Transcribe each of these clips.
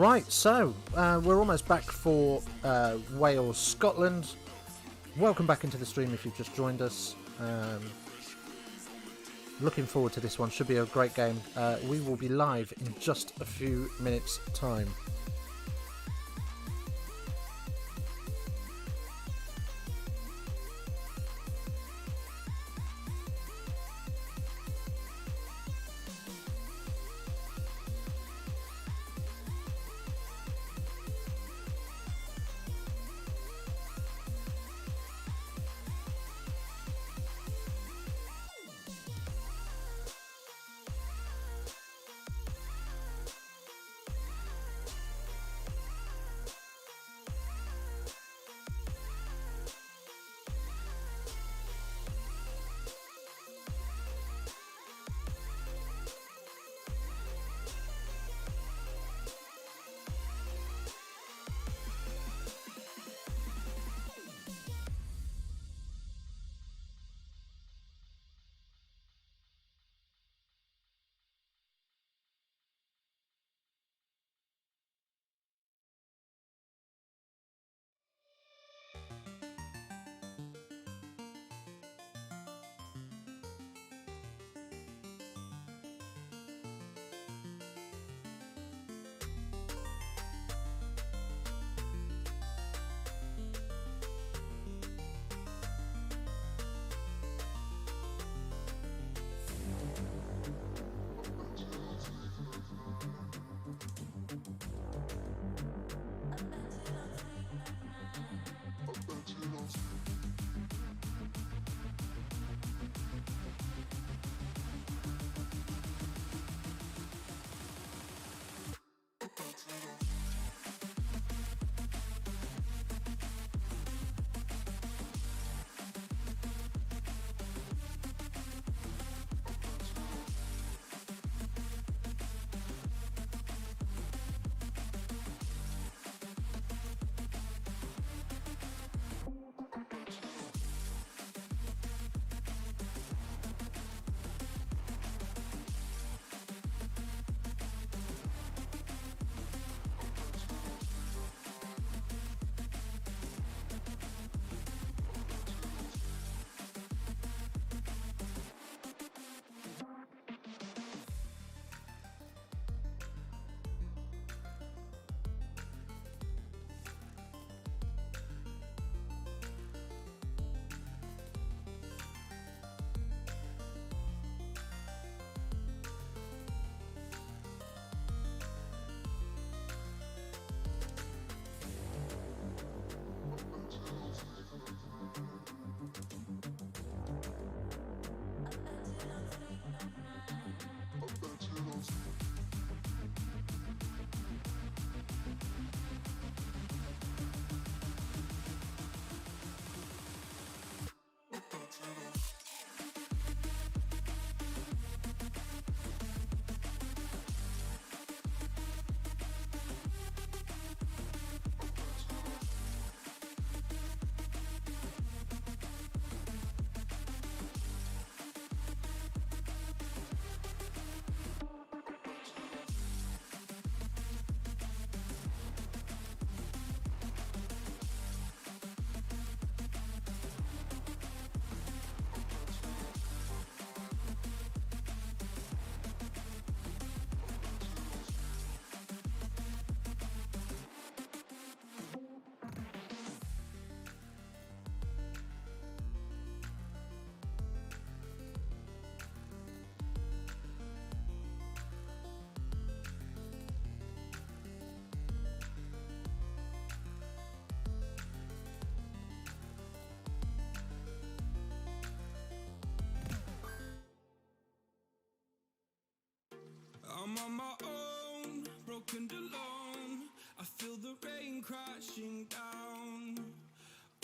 Right, so we're almost back for Wales, Scotland. Welcome back into the stream if you've just joined us. Looking forward to this one. Should be a great game. We will be live in just a few minutes' time. I'm on my own, broken and alone. I feel the rain crashing down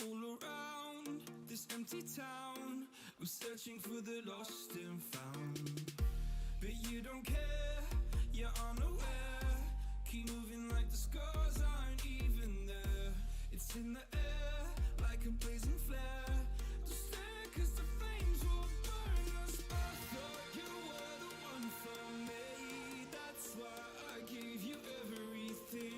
all around this empty town. I'm searching for the lost and found, but you don't care, you're unaware. Keep moving like the scars aren't even there. It's in the air like a blazing flare. Don't stare 'cause the flames will burn us. I thought you were the one for me. That's why I gave you everything.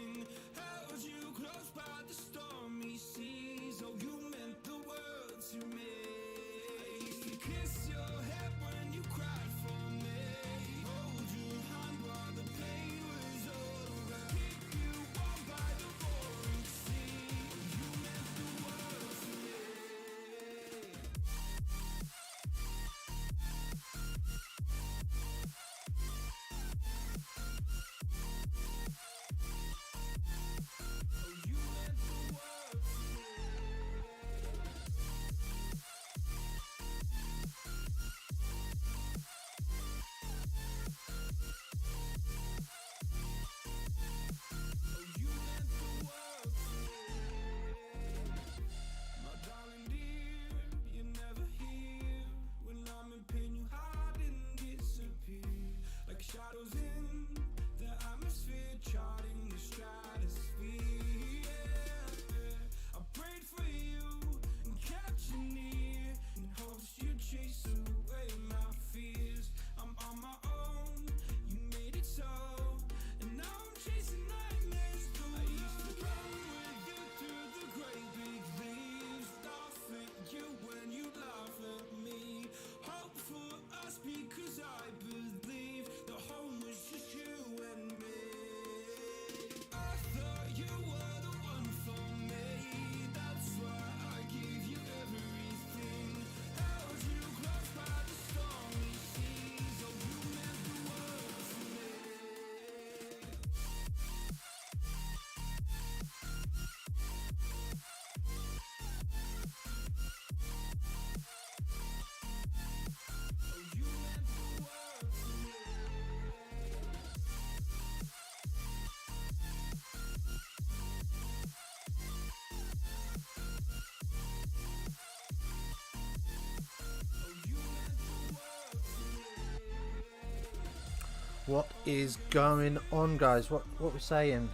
What is going on, guys? What we're saying?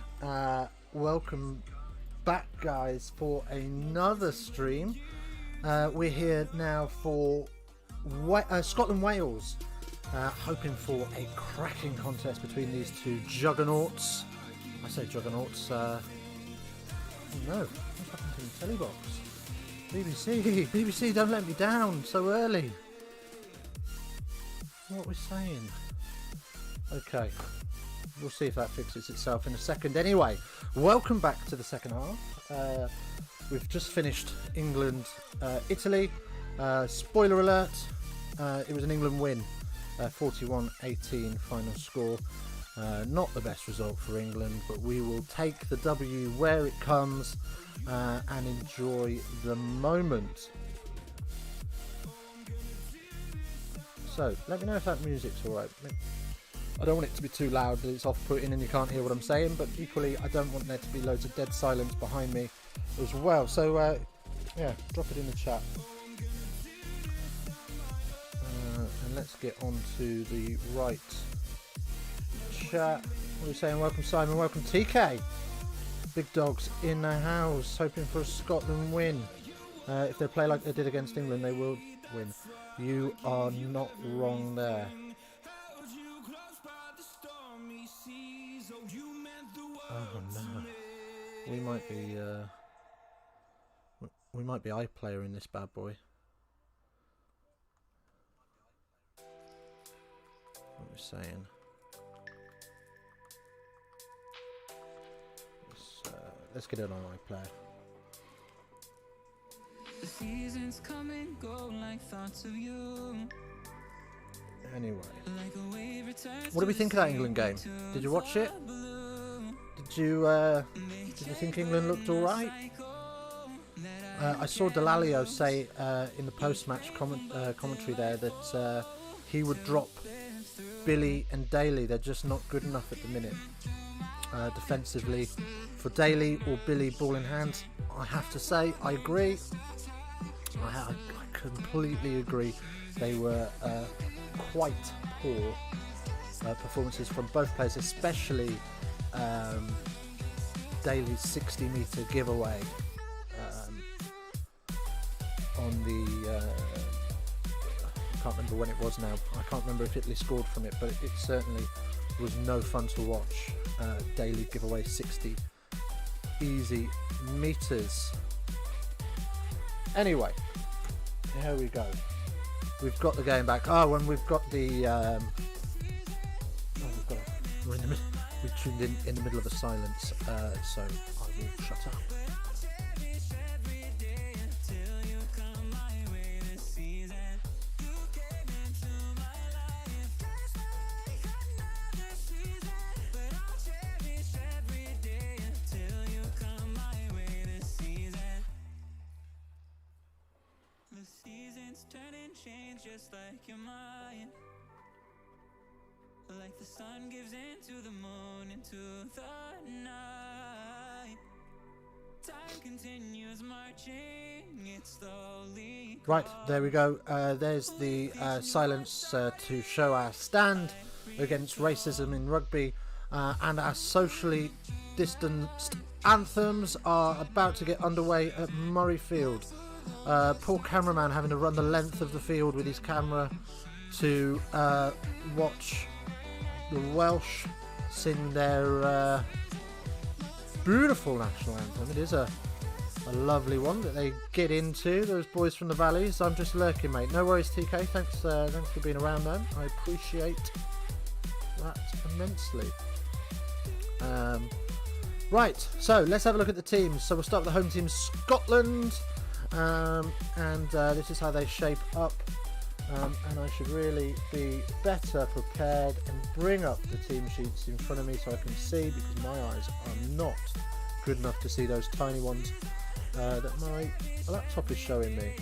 Welcome back, guys, for another stream. We're here now for Scotland Wales, hoping for a cracking contest between these two juggernauts. I say juggernauts. Oh no, what's happened to the telly box? BBC, don't let me down so early. What we're saying? Okay, we'll see if that fixes itself in a second. Anyway, welcome back to the second half. We've just finished England, Italy. Spoiler alert, it was an England win, 41-18 final score. Not the best result for England, but we will take the W where it comes and enjoy the moment. So, let me know if that music's alright. I don't want it to be too loud that it's off-putting and you can't hear what I'm saying, but equally I don't want there to be loads of dead silence behind me as well. So yeah, drop it in the chat. And let's get on to the right chat. What are we saying? Welcome Simon, welcome TK. Big dogs in the house, hoping for a Scotland win. If they play like they did against England, they will win. You are not wrong there. Oh no, we might be iPlayer in this bad boy. What we're saying? Let's get it on iPlayer. The seasons come and go like thoughts of you. Anyway, Like a wave returns what do we think of that England game? Did you watch it? Did you think England looked all right? I saw Delalio say in the post-match commentary there that he would drop Billy and Daly. They're just not good enough at the minute defensively for Daly or Billy ball in hand. I have to say, I agree. I completely agree. They were quite poor performances from both players, especially Daly's 60-metre giveaway on the I can't remember when it was now. I can't remember if Italy scored from it, but it certainly was no fun to watch. Daly give away 60 easy meters. Anyway, here we go. We've got the game back. Oh, and we've got the we tuned in the middle of a silence, so I will shut up. Just like your mind, like the sun gives into the moon, into the night. Time continues marching, it slowly. Right, there we go. There's the silence to show our stand against racism in rugby, and our socially distanced anthems are about to get underway at Murrayfield. Poor cameraman having to run the length of the field with his camera to watch the Welsh sing their beautiful national anthem. It is a lovely one that they get into, those boys from the valleys. I'm just lurking, mate. No worries, TK. Thanks for being around, man. I appreciate that immensely. Right, so let's have a look at the teams. So we'll start with the home team, Scotland. And this is how they shape up, and I should really be better prepared and bring up the team sheets in front of me so I can see, because my eyes are not good enough to see those tiny ones that my laptop is showing me.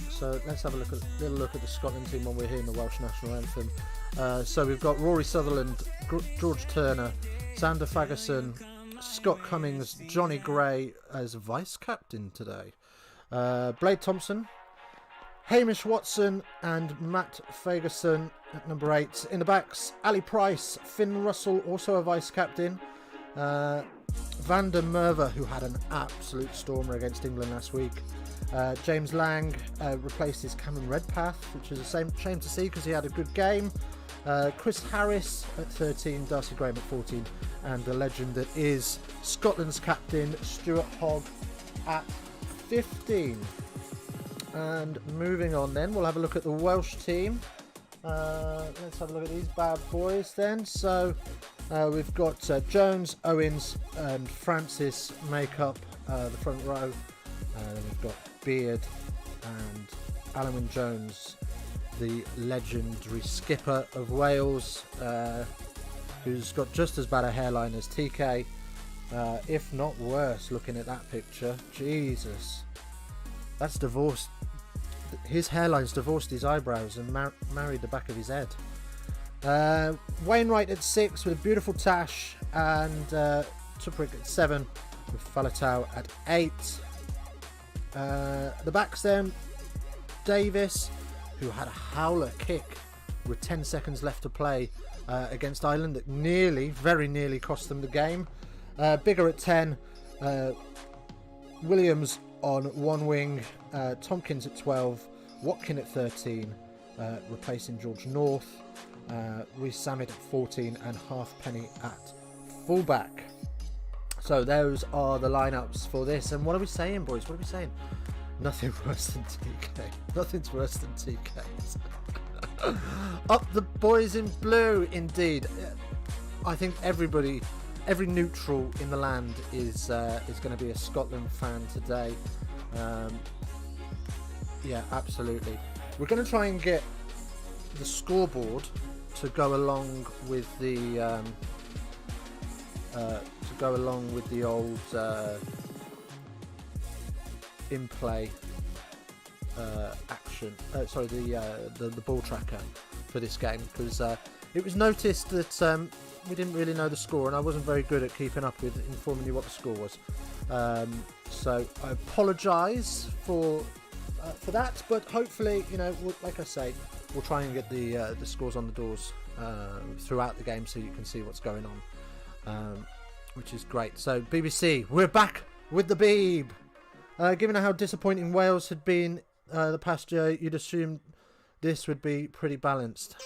So let's have a little look at the Scotland team when we're hearing the Welsh national anthem. So we've got Rory Sutherland, George Turner, Sander Fagerson, Scott Cummings, Johnny Gray as vice captain today, Blade Thompson, Hamish Watson and Matt Fagerson at number 8. In the backs, Ali Price, Finn Russell, also a vice-captain. Van der Merwe, who had an absolute stormer against England last week. James Lang replaces Cameron Redpath, which is a shame to see because he had a good game. Chris Harris at 13, Darcy Graham at 14, and the legend that is Scotland's captain, Stuart Hogg, at 15. And moving on then, we'll have a look at the Welsh team. Let's have a look at these bad boys then. So we've got Jones, Owens and Francis make up the front row. Then we've got Beard and Alan Wynne-Jones, the legendary skipper of Wales, who's got just as bad a hairline as TK, if not worse, looking at that picture. Jesus, that's divorced. His hairline's divorced his eyebrows and married the back of his head. Wainwright at 6 with a beautiful tash, and Tuprick at 7 with Falatau at 8. The backs then, Davis, who had a howler kick with 10 seconds left to play against Ireland that very nearly cost them the game. Bigger at 10, Williams on one wing, Tompkins at 12, Watkin at 13, replacing George North, Rhys Sammet at 14, and Halfpenny at fullback. So those are the lineups for this. And what are we saying, boys? What are we saying? Nothing worse than TK. Nothing's worse than TK. Up the boys in blue, indeed. I think every neutral in the land is going to be a Scotland fan today. Yeah, absolutely. We're going to try and get the scoreboard to go along with the old in play action. Sorry, the ball tracker for this game, because it was noticed that we didn't really know the score, and I wasn't very good at keeping up with informing you what the score was. So I apologise for that, but hopefully, like I say, we'll try and get the scores on the doors throughout the game so you can see what's going on, which is great. So BBC, we're back with the Beeb. Given how disappointing Wales had been the past year, you'd assume this would be pretty balanced.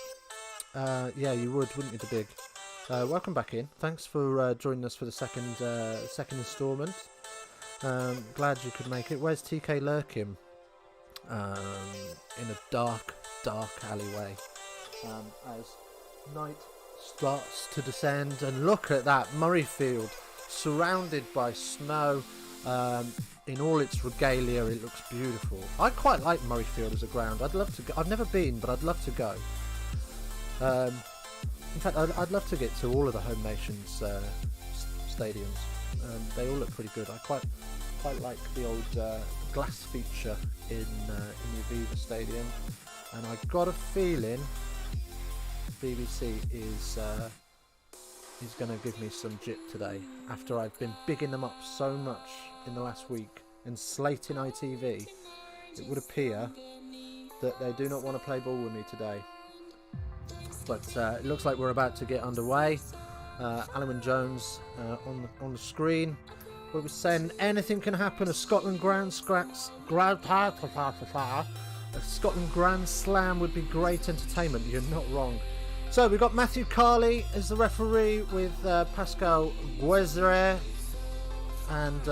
Yeah, you would, wouldn't you, the Big? Welcome back in. Thanks for joining us for the second instalment. Glad you could make it. Where's TK lurking? In a dark alleyway. As night starts to descend, and look at that, Murrayfield surrounded by snow. In all its regalia, it looks beautiful. I quite like Murrayfield as a ground. I'd love to go. I've never been, but I'd love to go. In fact, I'd love to get to all of the home nations stadiums. They all look pretty good. I quite like the old glass feature in the Aviva Stadium, and I got a feeling BBC is going to give me some jip today after I've been bigging them up so much in the last week and slating ITV. It would appear that they do not want to play ball with me today. But it looks like we're about to get underway. Alan Wynne-Jones on the screen. What was saying, anything can happen. A Scotland Grand Slam would be great entertainment. You're not wrong. So we've got Matthew Carley as the referee, with Pascal Guezre and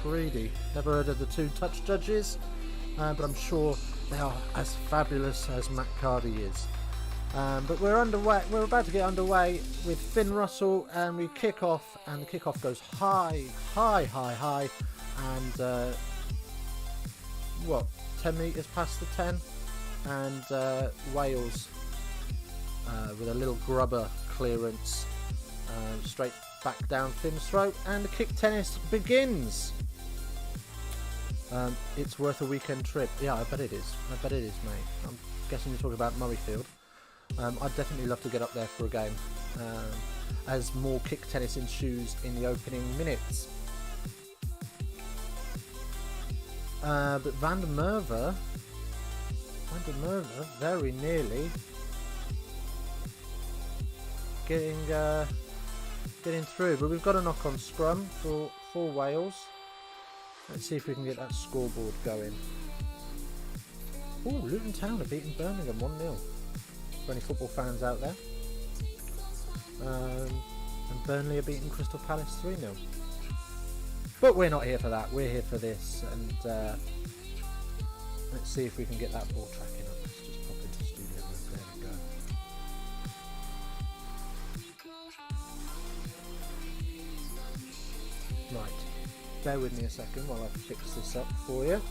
Paridi. Never heard of the two touch judges, but I'm sure they are as fabulous as Matt Cardy is. But we're underway. We're about to get underway with Finn Russell, and we kick off, and the kickoff goes high, and 10 metres past the 10, and Wales with a little grubber clearance straight back down Finn's throat, and the kick tennis begins. It's worth a weekend trip. Yeah, I bet it is. Mate. I'm guessing you're talking about Murrayfield. I'd definitely love to get up there for a game, as more kick tennis ensues in the opening minutes. But Van der Merwe Vandermeer very nearly getting through, but we've got a knock on scrum for Wales. Let's see if we can get that scoreboard going. Oh, Luton Town are beating Birmingham 1-0. For any football fans out there. And Burnley are beating Crystal Palace 3-0. But we're not here for that. We're here for this. And let's see if we can get that ball tracking up. Let's just pop into studio mode. There we go. Right. Bear with me a second while I fix this up for you.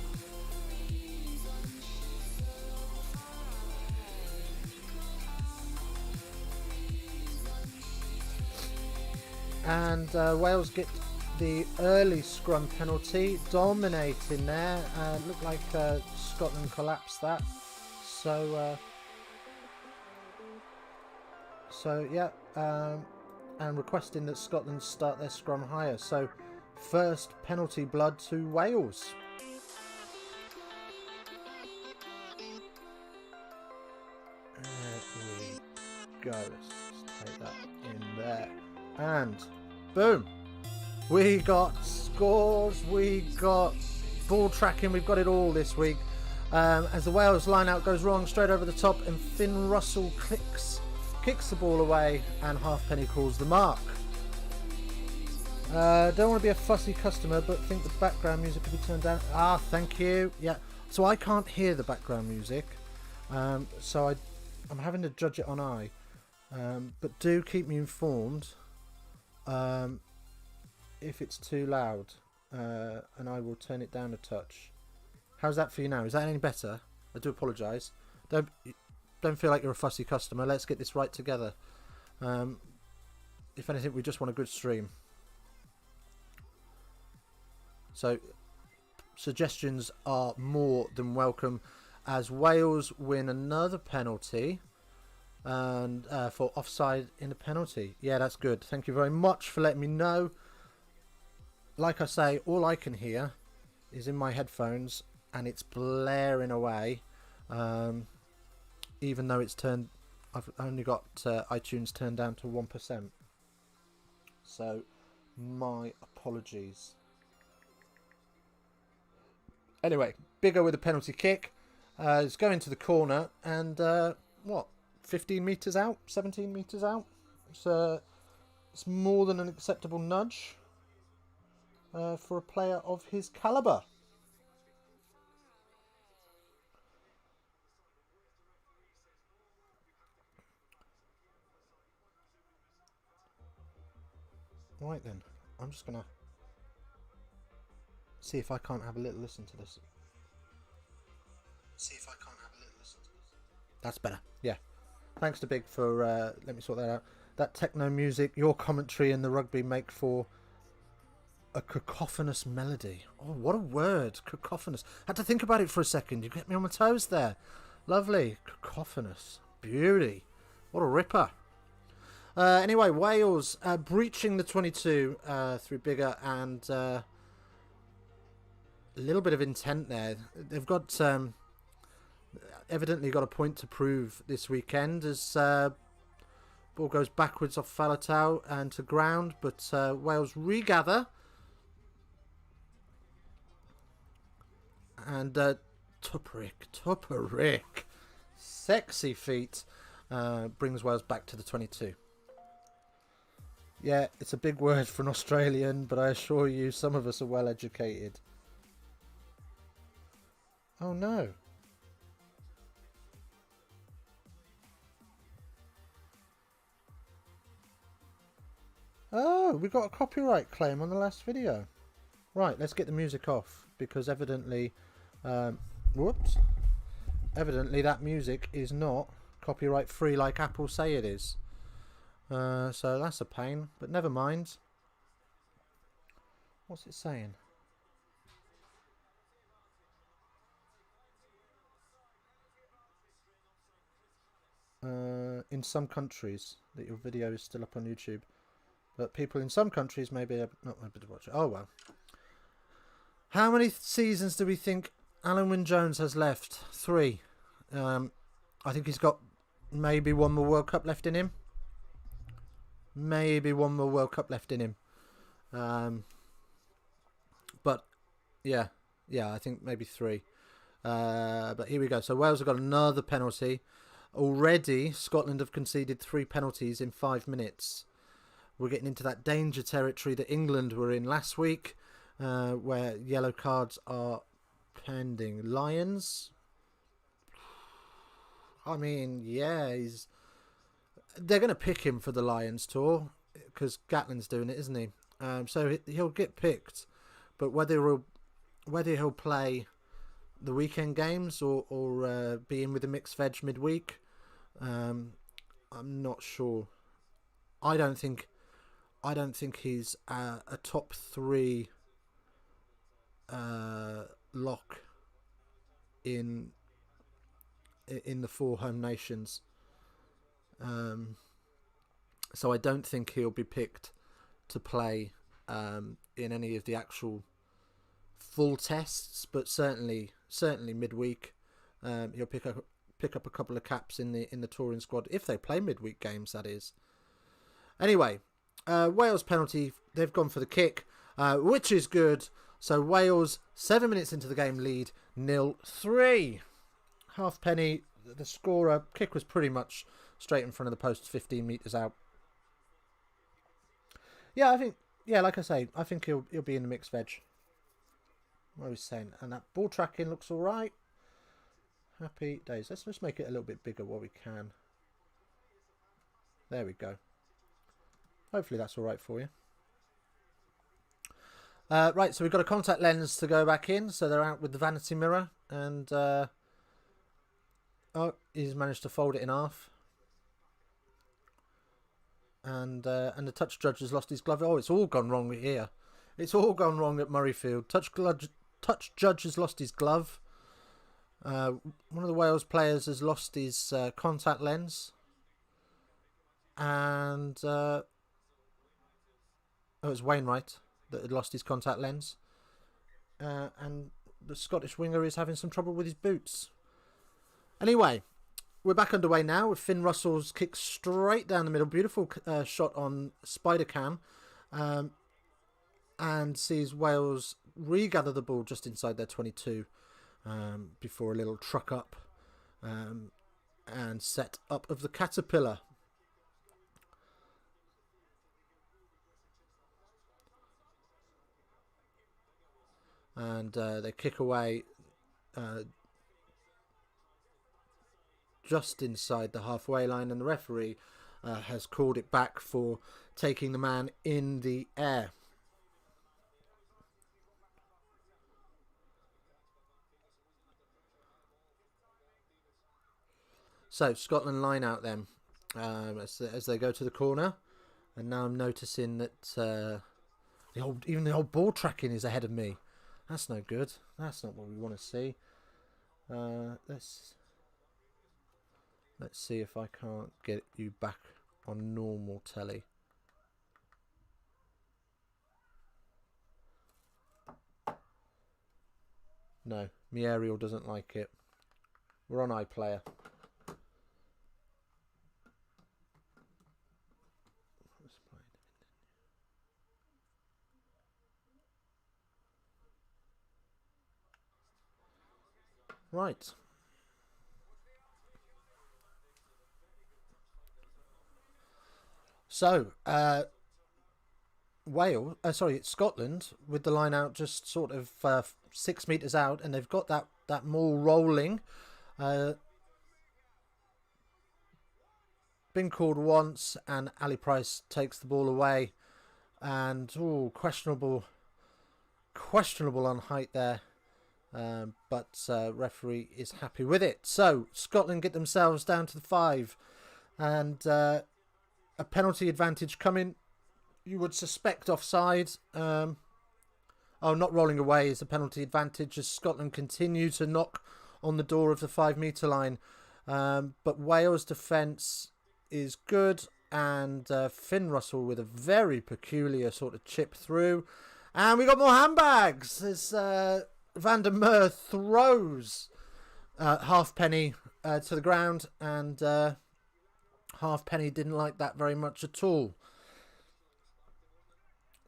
And Wales get the early scrum penalty, dominating there. Looked like Scotland collapsed that. So yeah, and requesting that Scotland start their scrum higher. So first penalty blood to Wales. There we go. Let's just take that in there. And boom, we got scores, we got ball tracking, we've got it all this week. As the Wales line out goes wrong, straight over the top, and Finn Russell kicks the ball away, and Halfpenny calls the mark. Don't want to be a fussy customer, but think the background music could be turned down. Ah, thank you. Yeah, so I can't hear the background music, so I'm having to judge it on eye. But do keep me informed if it's too loud, and I will turn it down a touch. How's that for you now? Is that any better? I do apologise. Don't feel like you're a fussy customer. Let's get this right together. If anything, we just want a good stream. So suggestions are more than welcome as Wales win another penalty. And for offside in the penalty. Yeah, that's good. Thank you very much for letting me know. Like I say, all I can hear is in my headphones, and it's blaring away. Even though it's turned, I've only got iTunes turned down to 1%. So my apologies. Anyway, Bigger with a penalty kick. It's going to the corner, and what? 15 metres out, 17 metres out. It's more than an acceptable nudge for a player of his calibre. Right then, I'm just going to see if I can't have a little listen to this. That's better, yeah. Thanks to Big for let me sort that out. That techno music, your commentary and the rugby make for a cacophonous melody. Oh, what a word, cacophonous. Had to think about it for a second. You get me on my toes there. Lovely, cacophonous, beauty. What a ripper. Anyway, Wales breaching the 22 through Bigger, and a little bit of intent there. They've got evidently got a point to prove this weekend as ball goes backwards off Falatau and to ground, but Wales regather, and Tuperick, sexy feet, brings Wales back to the 22. Yeah, it's a big word for an Australian, but I assure you some of us are well educated. Oh no. Oh, we got a copyright claim on the last video. Right, let's get the music off, because evidently, whoops, evidently that music is not copyright free like Apple say it is. So that's a pain, but never mind. What's it saying? In some countries that your video is still up on YouTube. But people in some countries may be not able to watch it. Oh well. How many seasons do we think Alan Wynne-Jones has left? 3. I think he's got maybe one more World Cup left in him. Maybe one more World Cup left in him. But yeah, I think maybe 3. But here we go. So Wales have got another penalty. Already, Scotland have conceded 3 penalties in 5 minutes. We're getting into that danger territory that England were in last week, where yellow cards are pending. Lions. I mean, yeah, they're going to pick him for the Lions tour because Gatland's doing it, isn't he? So he'll get picked, but whether he'll play the weekend games or be in with a mixed veg midweek, I'm not sure. I don't think he's a top 3 lock in the 4 home nations. So I don't think he'll be picked to play in any of the actual full tests, but certainly midweek, he'll pick up a couple of caps in the touring squad if they play midweek games. That is. Anyway, Wales penalty. They've gone for the kick, which is good. So Wales 7 minutes into the game lead 0-3. Halfpenny, the scorer. Kick was pretty much straight in front of the post, 15 metres out. Yeah, I think. Yeah, like I say, I think he'll be in the mixed veg. What are we saying? And that ball tracking looks all right. Happy days. Let's just make it a little bit bigger while we can. There we go. Hopefully that's all right for you. Right, so we've got a contact lens to go back in. So they're out with the vanity mirror. And he's managed to fold it in half. And the touch judge has lost his glove. Oh, it's all gone wrong here. It's all gone wrong at Murrayfield. Touch judge has lost his glove. One of the Wales players has lost his contact lens. And it was Wainwright that had lost his contact lens. And the Scottish winger is having some trouble with his boots. Anyway, we're back underway now with Finn Russell's kick straight down the middle. Beautiful shot on Spider Cam. And sees Wales regather the ball just inside their 22 before a little truck up and set up of the Caterpillar. And they kick away just inside the halfway line, and the referee has called it back for taking the man in the air. So Scotland line out then as they go to the corner, and now I'm noticing that even the old ball tracking is ahead of me. That's no good. That's not what we want to see. Let's see if I can't get you back on normal telly. No, my aerial doesn't like it. We're on iPlayer. Right. So, Scotland with the line out just sort of 6 metres out, and they've got that maul rolling. Been called once, and Ali Price takes the ball away, and questionable on height there. But referee is happy with it. So Scotland get themselves down to the 5, and a penalty advantage coming. You would suspect offside. Not rolling away is a penalty advantage as Scotland continue to knock on the door of the 5 metre line. But Wales' defence is good, and Finn Russell with a very peculiar sort of chip through, and we got more handbags as Van der Merwe throws Halfpenny to the ground, and Halfpenny didn't like that very much at all.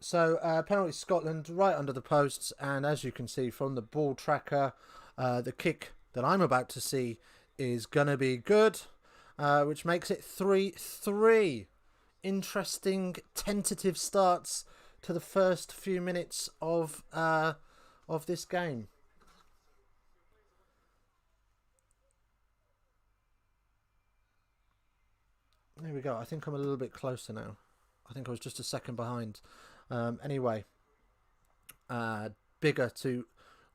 So penalty Scotland right under the posts, and as you can see from the ball tracker, the kick that I'm about to see is gonna be good, which makes it 3-3. Interesting tentative starts to the first few minutes of this game. There we go. I think I'm a little bit closer now. I think I was just a second behind. Anyway, Bigger to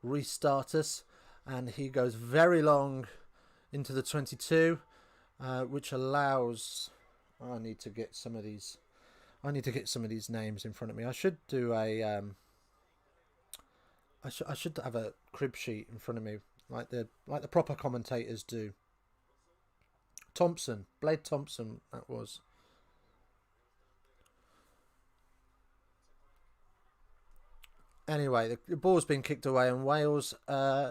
restart us, and he goes very long into the 22, which allows. I need to get some of these. I need to get some of these names in front of me. I should do a. I should have a crib sheet in front of me, like the proper commentators do. Thompson, Blade Thompson, that was. Anyway, the ball's been kicked away, and Wales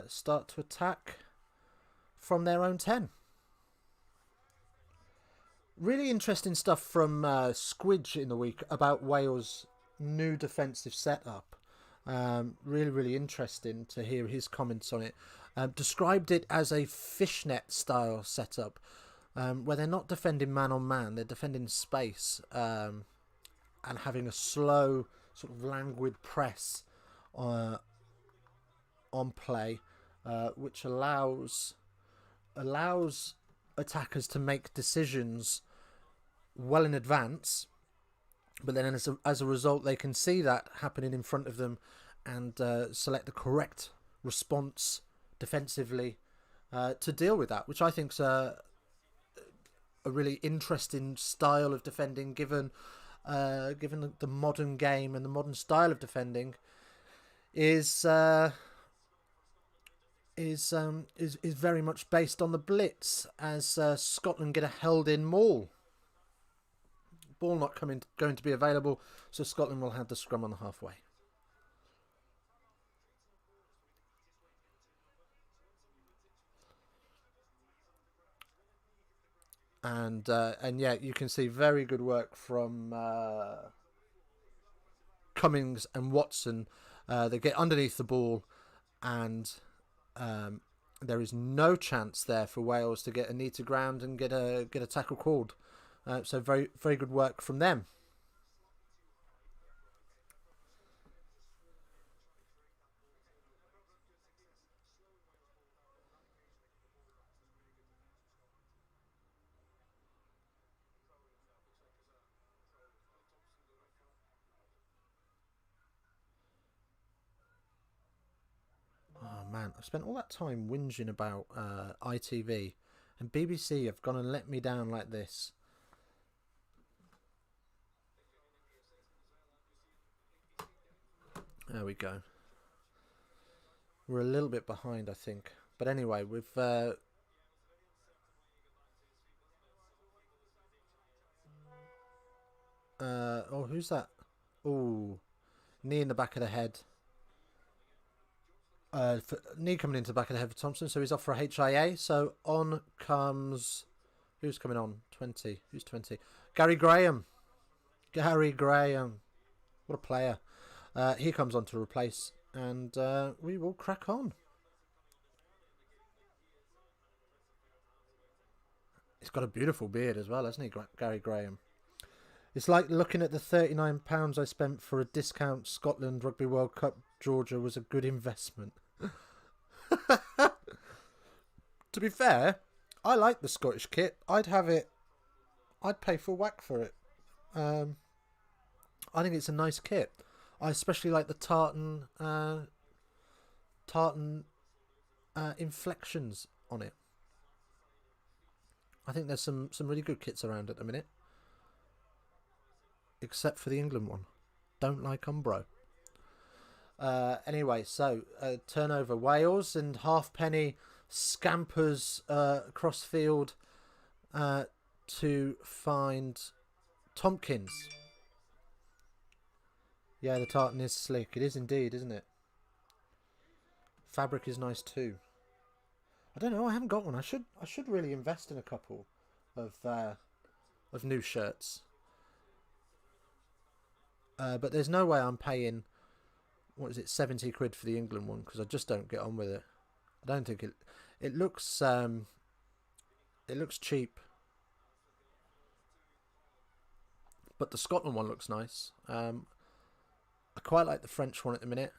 start to attack from their own 10. Really interesting stuff from Squidge in the week about Wales' new defensive setup. Really, really interesting to hear his comments on it. Described it as a fishnet style setup, where they're not defending man on man, they're defending space, and having a slow, sort of languid press on play, which allows attackers to make decisions well in advance, but then as a result they can see that happening in front of them and select the correct response defensively to deal with that, which I think is a really interesting style of defending, given the modern game and the modern style of defending is very much based on the blitz, as Scotland get a held-in maul. Ball not going to be available, so Scotland will have the scrum on the halfway. And yeah, you can see very good work from Cummings and Watson. They get underneath the ball, and there is no chance there for Wales to get a knee to ground and get a tackle called. So very, very good work from them. Oh man, I've spent all that time whinging about ITV, and BBC have gone and let me down like this. There we go. We're a little bit behind, I think. But anyway, we've... oh, who's that? Oh, knee in the back of the head. Knee coming into the back of the head for Thompson, so he's off for a HIA. So on comes... Who's coming on? 20. Who's 20? Gary Graham. Gary Graham. What a player. He comes on to replace, and we will crack on. He's got a beautiful beard as well, hasn't he, Gary Graham? It's like looking at the £39 I spent for a discount Scotland Rugby World Cup. Georgia was a good investment. To be fair, I like the Scottish kit. I'd have it. I'd pay full whack for it. I think it's a nice kit. I especially like the tartan inflections on it. I think there's some really good kits around at the minute. Except for the England one. Don't like Umbro. Anyway, so turnover Wales, and Halfpenny scampers across field to find Tompkins. Yeah, the tartan is slick. It is indeed, isn't it? Fabric is nice too. I don't know. I haven't got one. I should really invest in a couple of new shirts. But there's no way I'm paying, what is it, 70 quid for the England one, because I just don't get on with it. I don't think it looks cheap. But the Scotland one looks nice. I quite like the French one at the minute,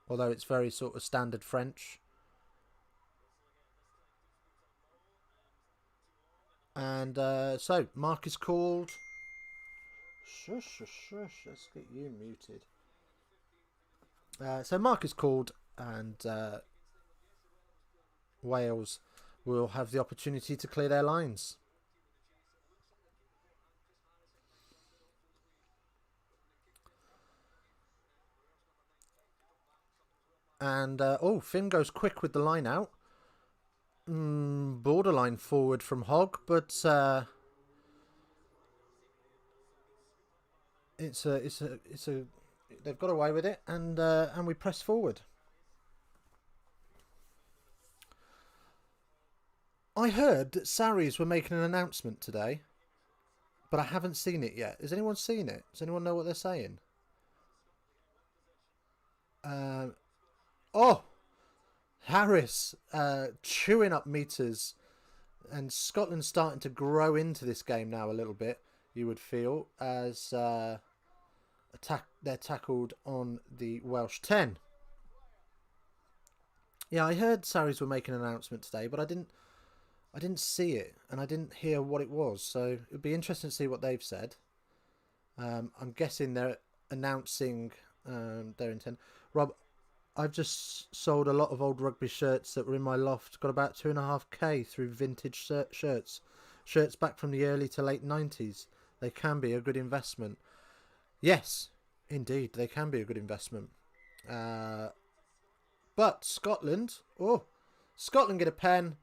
although it's very sort of standard French. And so Mark is called. Shush, shush, shush. Let's get you muted. So Mark is called, and Wales will have the opportunity to clear their lines. And Finn goes quick with the line out. Borderline forward from Hogg, but it's a they've got away with it, and we press forward. I heard that Sarries were making an announcement today, but I haven't seen it yet. Has anyone seen it? Does anyone know what they're saying? Harris chewing up meters, and Scotland starting to grow into this game now a little bit, you would feel, as they're tackled on the Welsh 10. Yeah, I heard Sarries were making an announcement today, but I didn't see it, and I didn't hear what it was, so it would be interesting to see what they've said. I'm guessing they're announcing their intent. Rob, I've just sold a lot of old rugby shirts that were in my loft. Got about 2.5k through vintage shirts. Shirts back from the early to late 90s. They can be a good investment. Yes, indeed, they can be a good investment. But Scotland, Scotland get a pen.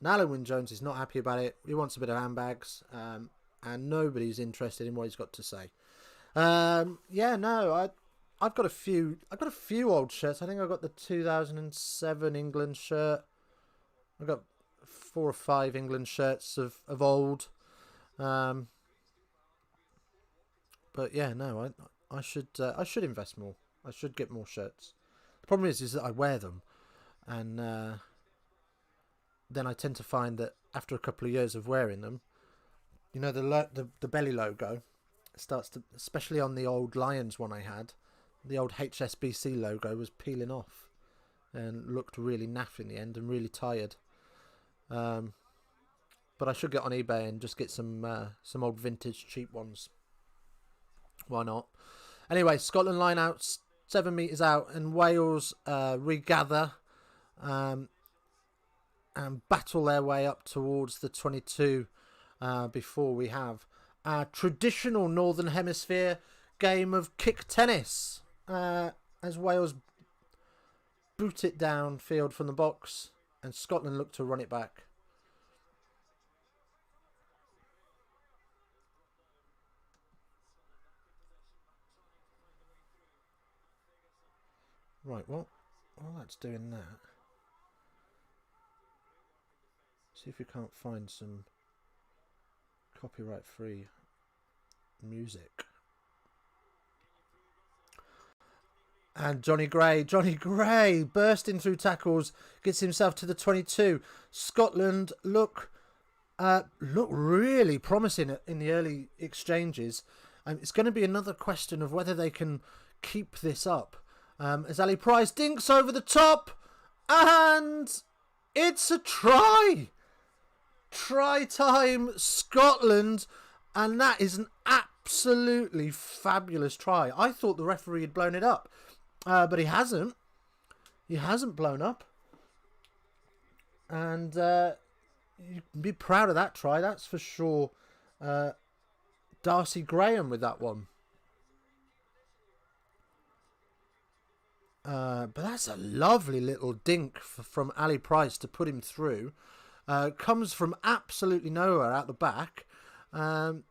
And Alan Wynne-Jones is not happy about it. He wants a bit of handbags. And nobody's interested in what he's got to say. I've got a few old shirts. I think I've got the 2007 England shirt. I've got 4 or 5 England shirts of old. But yeah, no, I should invest more. I should get more shirts. The problem is that I wear them, and then I tend to find that after a couple of years of wearing them, you know, the belly logo starts to, especially on the old Lions one I had. The old HSBC logo was peeling off and looked really naff in the end and really tired. But I should get on eBay and just get some old vintage cheap ones. Why not? Anyway, Scotland line out 7 metres out, and Wales regather and battle their way up towards the 22 before we have our traditional Northern Hemisphere game of kick tennis. As Wales boot it downfield from the box, and Scotland look to run it back. Right, well, while that's doing that, see if we can't find some copyright-free music. And Johnny Gray bursting through tackles, gets himself to the 22. Scotland look really promising in the early exchanges. It's going to be another question of whether they can keep this up. As Ali Price dinks over the top, and it's a try. Try time, Scotland, and that is an absolutely fabulous try. I thought the referee had blown it up. But he hasn't. He hasn't blown up. And you can be proud of that try, that's for sure. Darcy Graham with that one. But that's a lovely little dink from Ali Price to put him through. Comes from absolutely nowhere out the back. And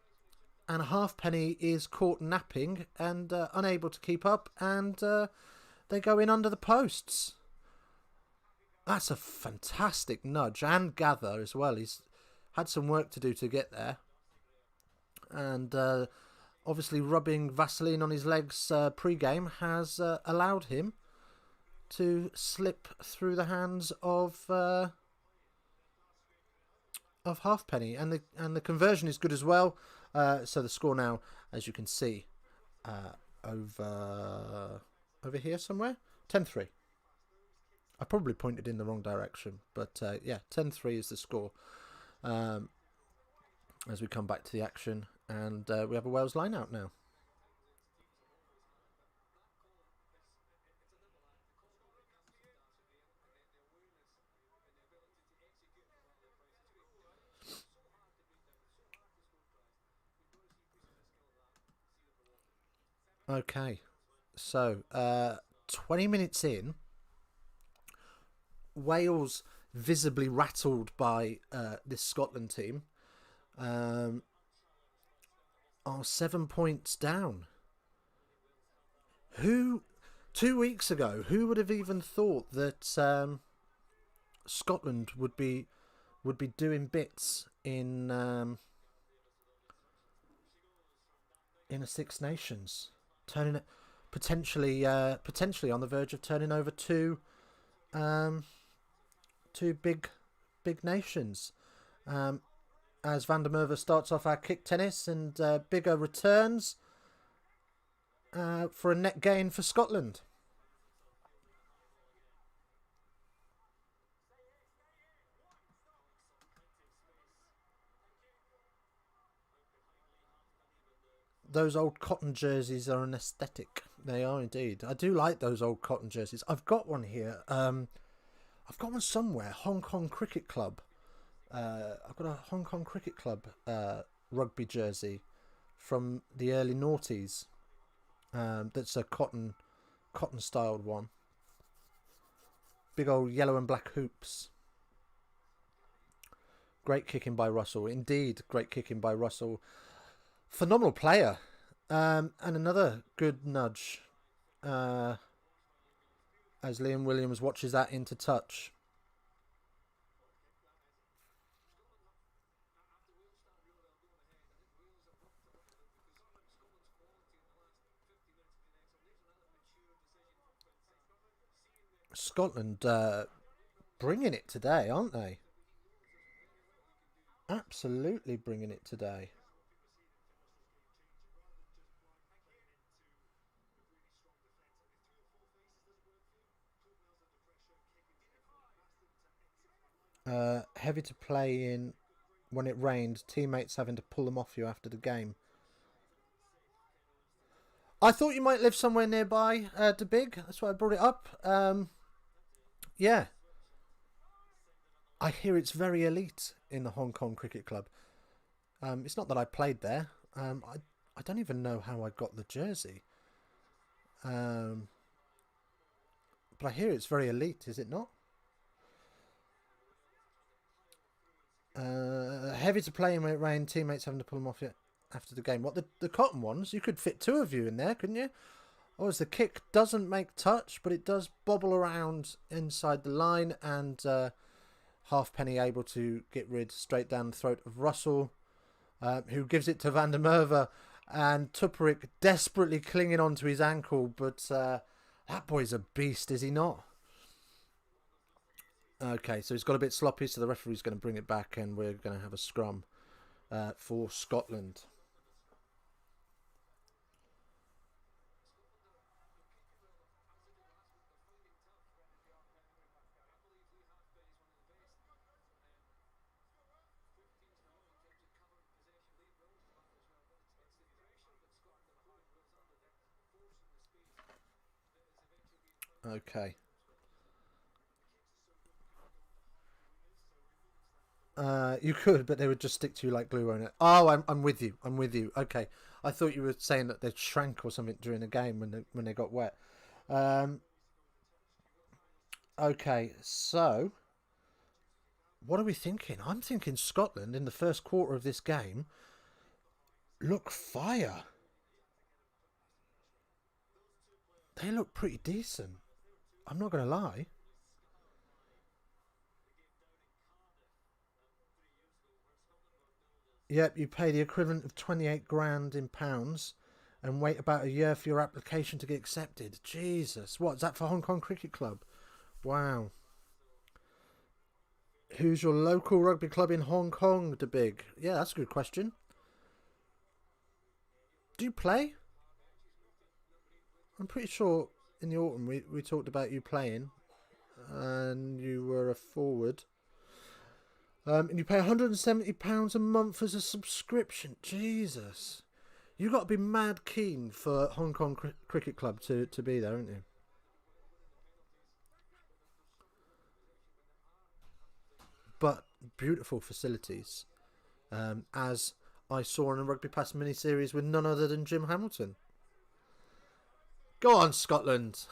Halfpenny is caught napping and unable to keep up, and they go in under the posts. That's a fantastic nudge and gather as well. He's had some work to do to get there. And obviously rubbing Vaseline on his legs pre-game has allowed him to slip through the hands of Halfpenny, and the conversion is good as well. So the score now, as you can see, over here somewhere, 10-3. I probably pointed in the wrong direction, but yeah, 10-3 is the score. As we come back to the action, and we have a Wales line out now. Okay, so 20 minutes in, Wales visibly rattled by this Scotland team are 7 points down. 2 weeks ago, who would have even thought that Scotland would be doing bits in a Six Nations, turning it potentially on the verge of turning over two big nations. As Van der Merwe starts off our kick tennis, and Bigger returns for a net gain for Scotland. Those old cotton jerseys are an aesthetic. They are indeed. I do like those old cotton jerseys. I've got one here. I've got one somewhere. Hong Kong Cricket Club. I've got a Hong Kong Cricket Club rugby jersey from the early noughties. That's a cotton styled one. Big old yellow and black hoops. Great kicking by Russell. Indeed, great kicking by Russell. Phenomenal player. And another good nudge. As Liam Williams watches that into touch. Scotland bringing it today, aren't they? Absolutely bringing it today. Heavy to play in when it rained, teammates having to pull them off you after the game. I thought you might live somewhere nearby to Big. That's why I brought it up. Yeah. I hear it's very elite in the Hong Kong Cricket Club. It's not that I played there. I don't even know how I got the jersey. But I hear it's very elite, is it not? Heavy to play when it rained, teammates having to pull them off yet after the game. What, the cotton ones? You could fit two of you in there, couldn't you? Or as the kick doesn't make touch, but it does bobble around inside the line, and Halfpenny able to get rid straight down the throat of Russell, who gives it to Van der Merwe, and Tupperick desperately clinging onto his ankle, but that boy's a beast, is he not? Okay, so he's got a bit sloppy, so the referee's going to bring it back, and we're going to have a scrum for Scotland. Okay. You could, but they would just stick to you like glue on it. Oh, I'm with you. I'm with you. Okay, I thought you were saying that they shrank or something during the game when they got wet. Okay, so what are we thinking? I'm thinking Scotland in the first quarter of this game look fire. They look pretty decent. I'm not going to lie. Yep, you pay the equivalent of 28 grand in pounds and wait about a year for your application to get accepted. Jesus. What's that for Hong Kong Cricket Club? Wow. Who's your local rugby club in Hong Kong, the big? Yeah, that's a good question. Do you play? I'm pretty sure in the autumn we talked about you playing and you were a forward. And you pay £170 a month as a subscription. Jesus. You got to be mad keen for Hong Kong Cricket Club to be there, haven't you? But beautiful facilities. As I saw in a Rugby Pass mini-series with none other than Jim Hamilton. Go on, Scotland.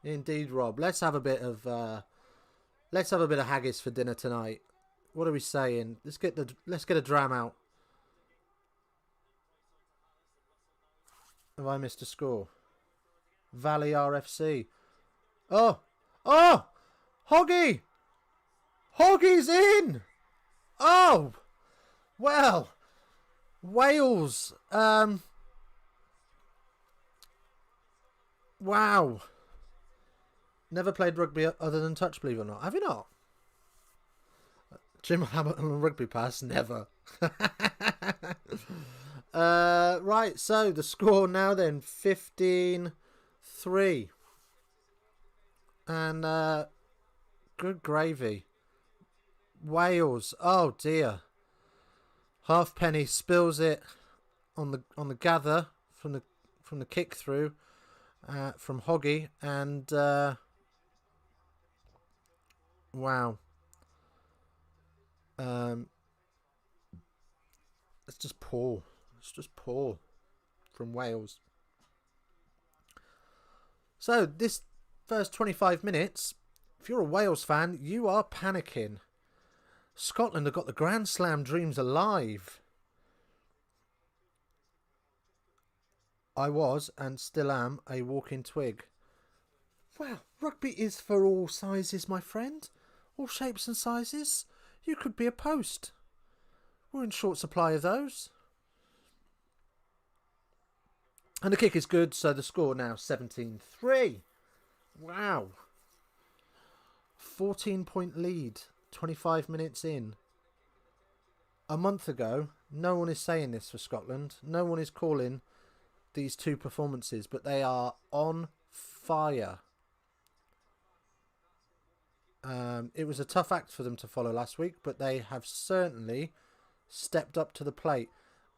Indeed, Rob. Let's have a bit of haggis for dinner tonight. What are we saying? Let's get a dram out. Have I missed a score? Valley RFC. Oh! Hoggy! Hoggy's in! Oh! Well, Wales. Wow. Never played rugby other than touch, believe it or not. Have you not? Jim Hamilton on Rugby Pass? Never. Right, so the score now then, 15-3. And good gravy. Wales, oh dear. Halfpenny spills it on the gather from the kick through from Hoggy, and wow. It's just poor. It's just poor from Wales. So this first 25 minutes, if you're a Wales fan, you are panicking. Scotland have got the Grand Slam dreams alive. I was, and still am, a walking twig. Well, rugby is for all sizes, my friend. All shapes and sizes. You could be a post. We're in short supply of those. And the kick is good, so the score now 17-3. Wow. 14-point lead, 25 minutes in. A month ago, no one is saying this for Scotland. No one is calling these two performances, but they are on fire. It was a tough act for them to follow last week, but they have certainly stepped up to the plate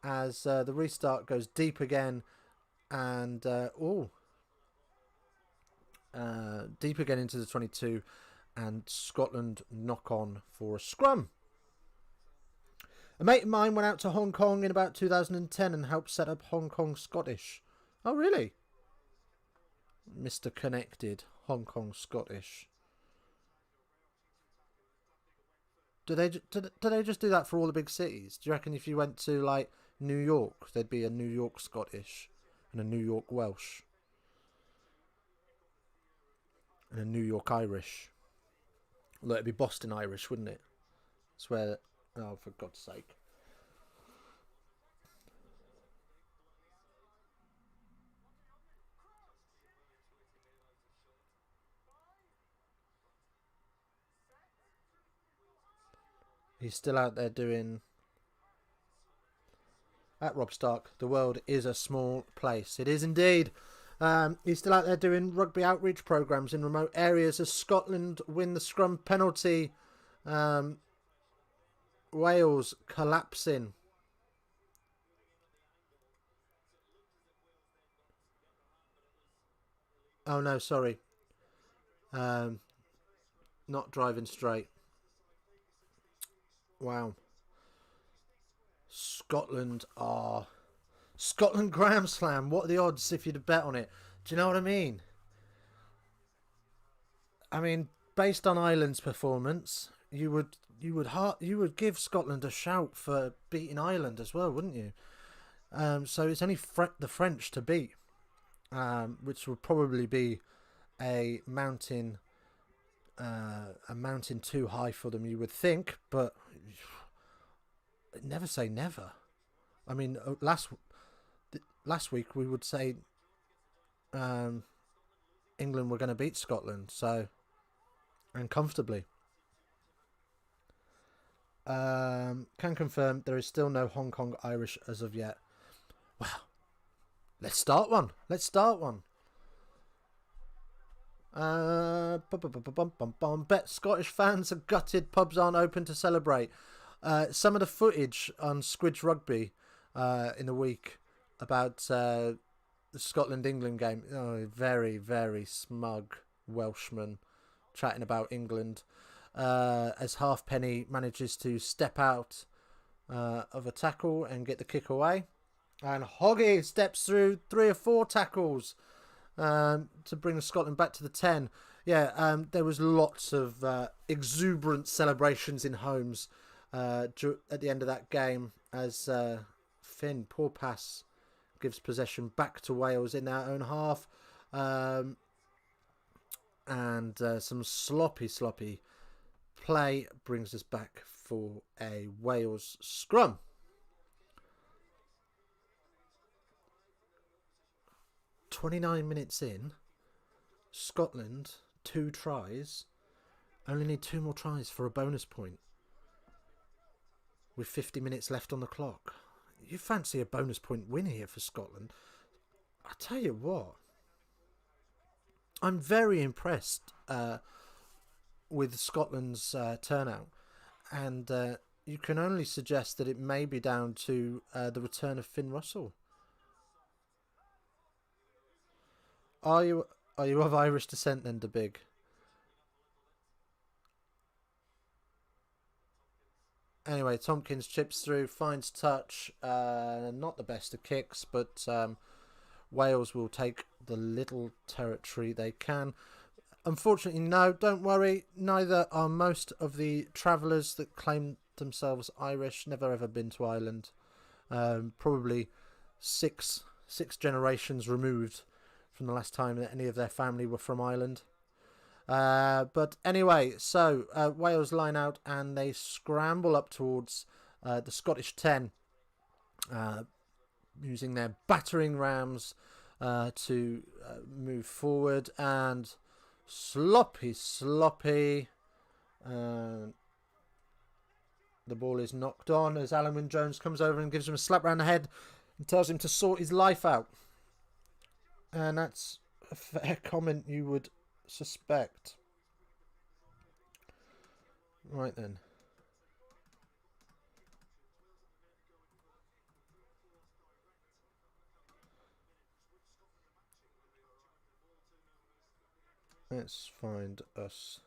as the restart goes deep again, and deep again into the 22, and Scotland knock on for a scrum. A mate of mine went out to Hong Kong in about 2010 and helped set up Hong Kong Scottish. Oh, really? Mr. Connected, Hong Kong Scottish. Do they just do that for all the big cities? Do you reckon if you went to, like, New York, there'd be a New York Scottish and a New York Welsh and a New York Irish? Well, it'd be Boston Irish, wouldn't it? It's where... Oh, for God's sake. He's still out there doing... At Rob Stark, the world is a small place. It is indeed. He's still out there doing rugby outreach programmes in remote areas as Scotland win the scrum penalty. Wales collapsing. Oh no, sorry. Not driving straight. Wow. Scotland Grand Slam. What are the odds if you'd bet on it? Do you know what I mean? I mean, based on Ireland's performance, you would give Scotland a shout for beating Ireland as well, wouldn't you? So it's only the French to beat, which would probably be a mountain too high for them, you would think. But never say never. I mean, last week we would say England were going to beat Scotland, so, and comfortably. Can confirm there is still no Hong Kong Irish as of yet. Wow. Let's start one. Bet Scottish fans are gutted. Pubs aren't open to celebrate. Some of the footage on Squidge Rugby in the week about the Scotland-England game. Oh, very, very smug Welshman chatting about England. As Halfpenny manages to step out of a tackle and get the kick away. And Hoggy steps through 3 or 4 tackles to bring Scotland back to the 10. Yeah, there was lots of exuberant celebrations in homes at the end of that game as Finn, poor pass, gives possession back to Wales in their own half. And some sloppy play brings us back for a Wales scrum. "29 minutes in, Scotland 2 tries, only need 2 more tries for a bonus point with 50 minutes left on the clock. You fancy a bonus point win here for Scotland? I tell you what, I'm very impressed with Scotland's turnout, and you can only suggest that it may be down to the return of Finn Russell. Are you of Irish descent then, De Big? Anyway, Tompkins chips through, finds touch. Not the best of kicks, but Wales will take the little territory they can. Unfortunately, no, don't worry. Neither are most of the travellers that claim themselves Irish. Never ever been to Ireland. Probably six generations removed from the last time that any of their family were from Ireland. But anyway, so Wales line out and they scramble up towards the Scottish 10, using their battering rams to move forward, and sloppy. The ball is knocked on as Alan Wynne-Jones comes over and gives him a slap round the head and tells him to sort his life out. And that's a fair comment, you would suspect. Right then. Let's find us.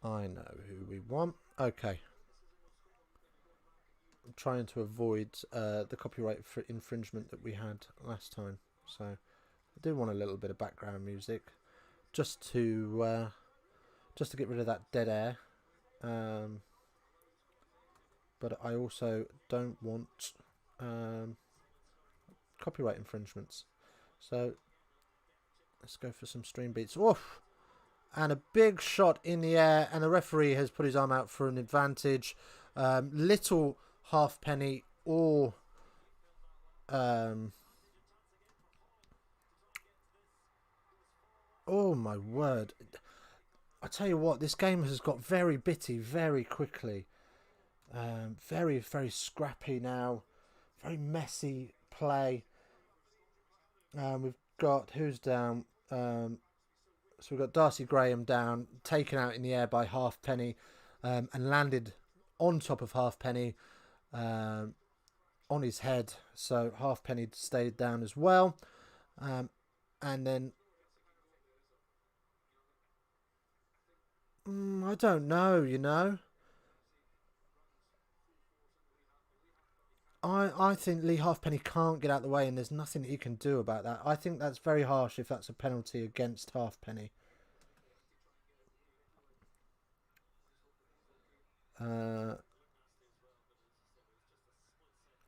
I know who we want. Okay. I'm trying to avoid the copyright infringement that we had last time. So I do want a little bit of background music just to get rid of that dead air. But I also don't want copyright infringements. So let's go for some stream beats. Oof! And a big shot in the air, and the referee has put his arm out for an advantage. Little Halfpenny or oh my word. I tell you what, this game has got very bitty very quickly. Very, very scrappy now. Very messy play. We've got, who's down? So we've got Darcy Graham down, taken out in the air by Halfpenny, and landed on top of Halfpenny on his head. So Halfpenny stayed down as well. And then I don't know, you know. I think Lee Halfpenny can't get out of the way, and there's nothing that he can do about that. I think that's very harsh if that's a penalty against Halfpenny.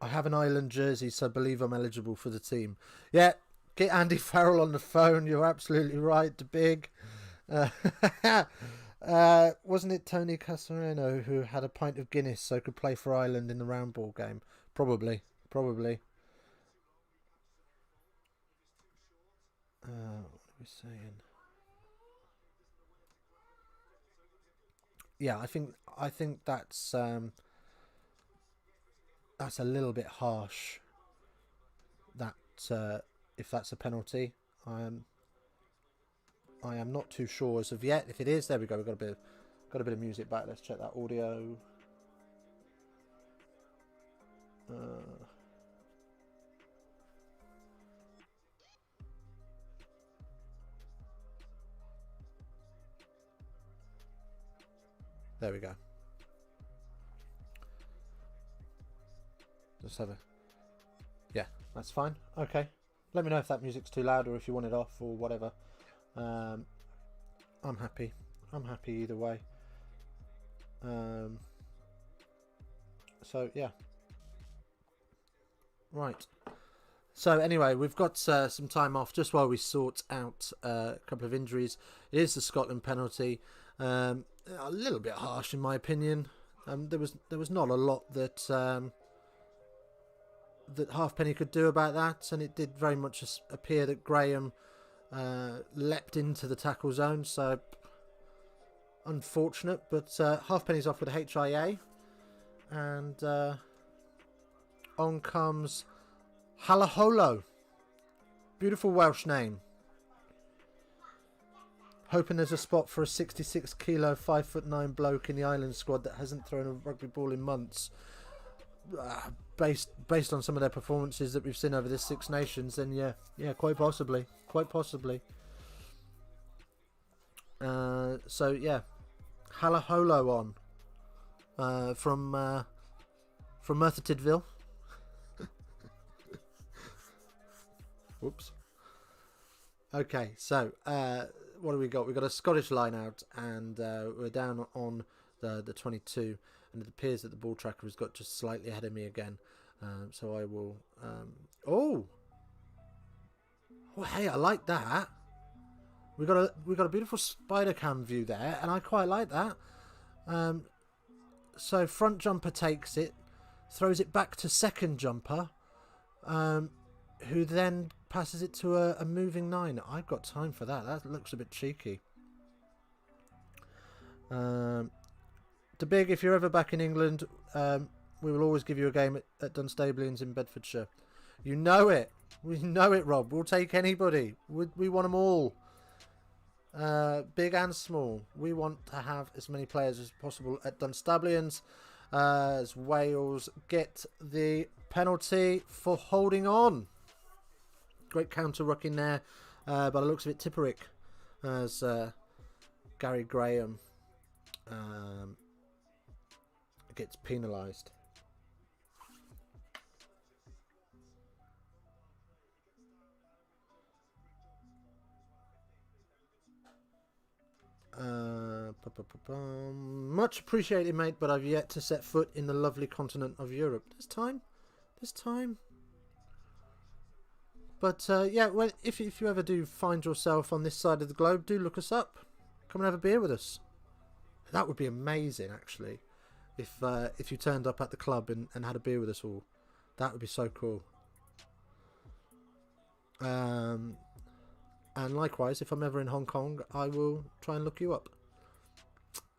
I have an Ireland jersey, so I believe I'm eligible for the team. Yeah, get Andy Farrell on the phone. You're absolutely right, the big. Uh, wasn't it Tony Casareno who had a pint of Guinness so could play for Ireland in the round ball game? Probably. What are we saying? Yeah, I think that's a little bit harsh. That if that's a penalty, I am not too sure as of yet. If it is, there we go. We've got a bit of music back. Let's check that audio. There we go. Just have a... Yeah, that's fine. Okay. Let me know if that music's too loud or if you want it off or whatever. I'm happy. I'm happy either way. So, yeah. Right. So, anyway, we've got some time off just while we sort out a couple of injuries. It is the Scotland penalty. A little bit harsh, in my opinion. There was not a lot that that Halfpenny could do about that, and it did very much appear that Graham leapt into the tackle zone. So unfortunate, but Halfpenny's off with a HIA, and on comes Halaholo. Beautiful Welsh name. Hoping there's a spot for a 66 kilo, 5'9" bloke in the Ireland squad that hasn't thrown a rugby ball in months. Based on some of their performances that we've seen over this Six Nations, then yeah, quite possibly. So yeah, Halaholo on from Merthyr Tydfil. Whoops. Okay, so what do we got? We've got a Scottish line out, and we're down on the 22, and it appears that the ball tracker has got just slightly ahead of me again. So I will... Oh, hey, I like that. We got a beautiful spider cam view there, and I quite like that. So front jumper takes it, throws it back to second jumper, who then passes it to a moving nine. I've got time for that. That looks a bit cheeky. The big, if you're ever back in England, we will always give you a game at Dunstablians in Bedfordshire. You know it. We know it, Rob. We'll take anybody. We want them all. Big and small. We want to have as many players as possible at Dunstablians, as Wales get the penalty for holding on. Great counter ruck in there, by the looks of it, Tipperick, as Gary Graham gets penalised. Much appreciated, mate, but I've yet to set foot in the lovely continent of Europe. There's time. But yeah, well, if you ever do find yourself on this side of the globe, do look us up. Come and have a beer with us. That would be amazing, actually, if you turned up at the club and had a beer with us all. That would be so cool. And likewise, if I'm ever in Hong Kong, I will try and look you up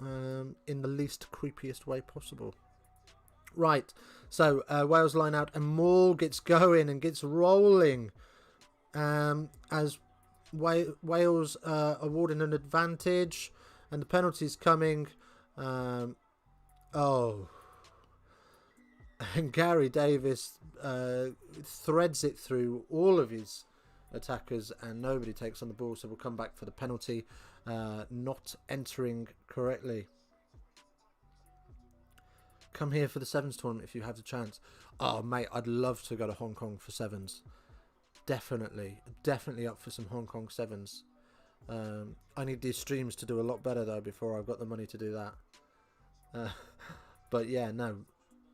in the least creepiest way possible. Right, so Wales line out, and Maul gets going and gets rolling as Wales awarding an advantage, and the penalty's coming. And Gary Davis threads it through all of his attackers, and nobody takes on the ball, so we'll come back for the penalty not entering correctly. Come here for the Sevens tournament if you have the chance. Oh mate, I'd love to go to Hong Kong for Sevens. Definitely up for some Hong Kong Sevens. I need these streams to do a lot better though before I've got the money to do that. But yeah, no,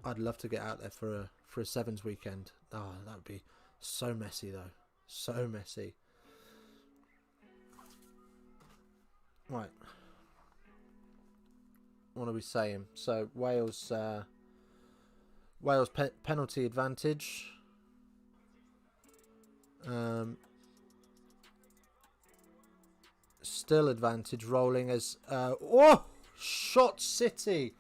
I'd love to get out there for a sevens weekend. Oh, that would be so messy though. So messy. Right. What are we saying? So Wales penalty advantage. Still advantage rolling as Shot City.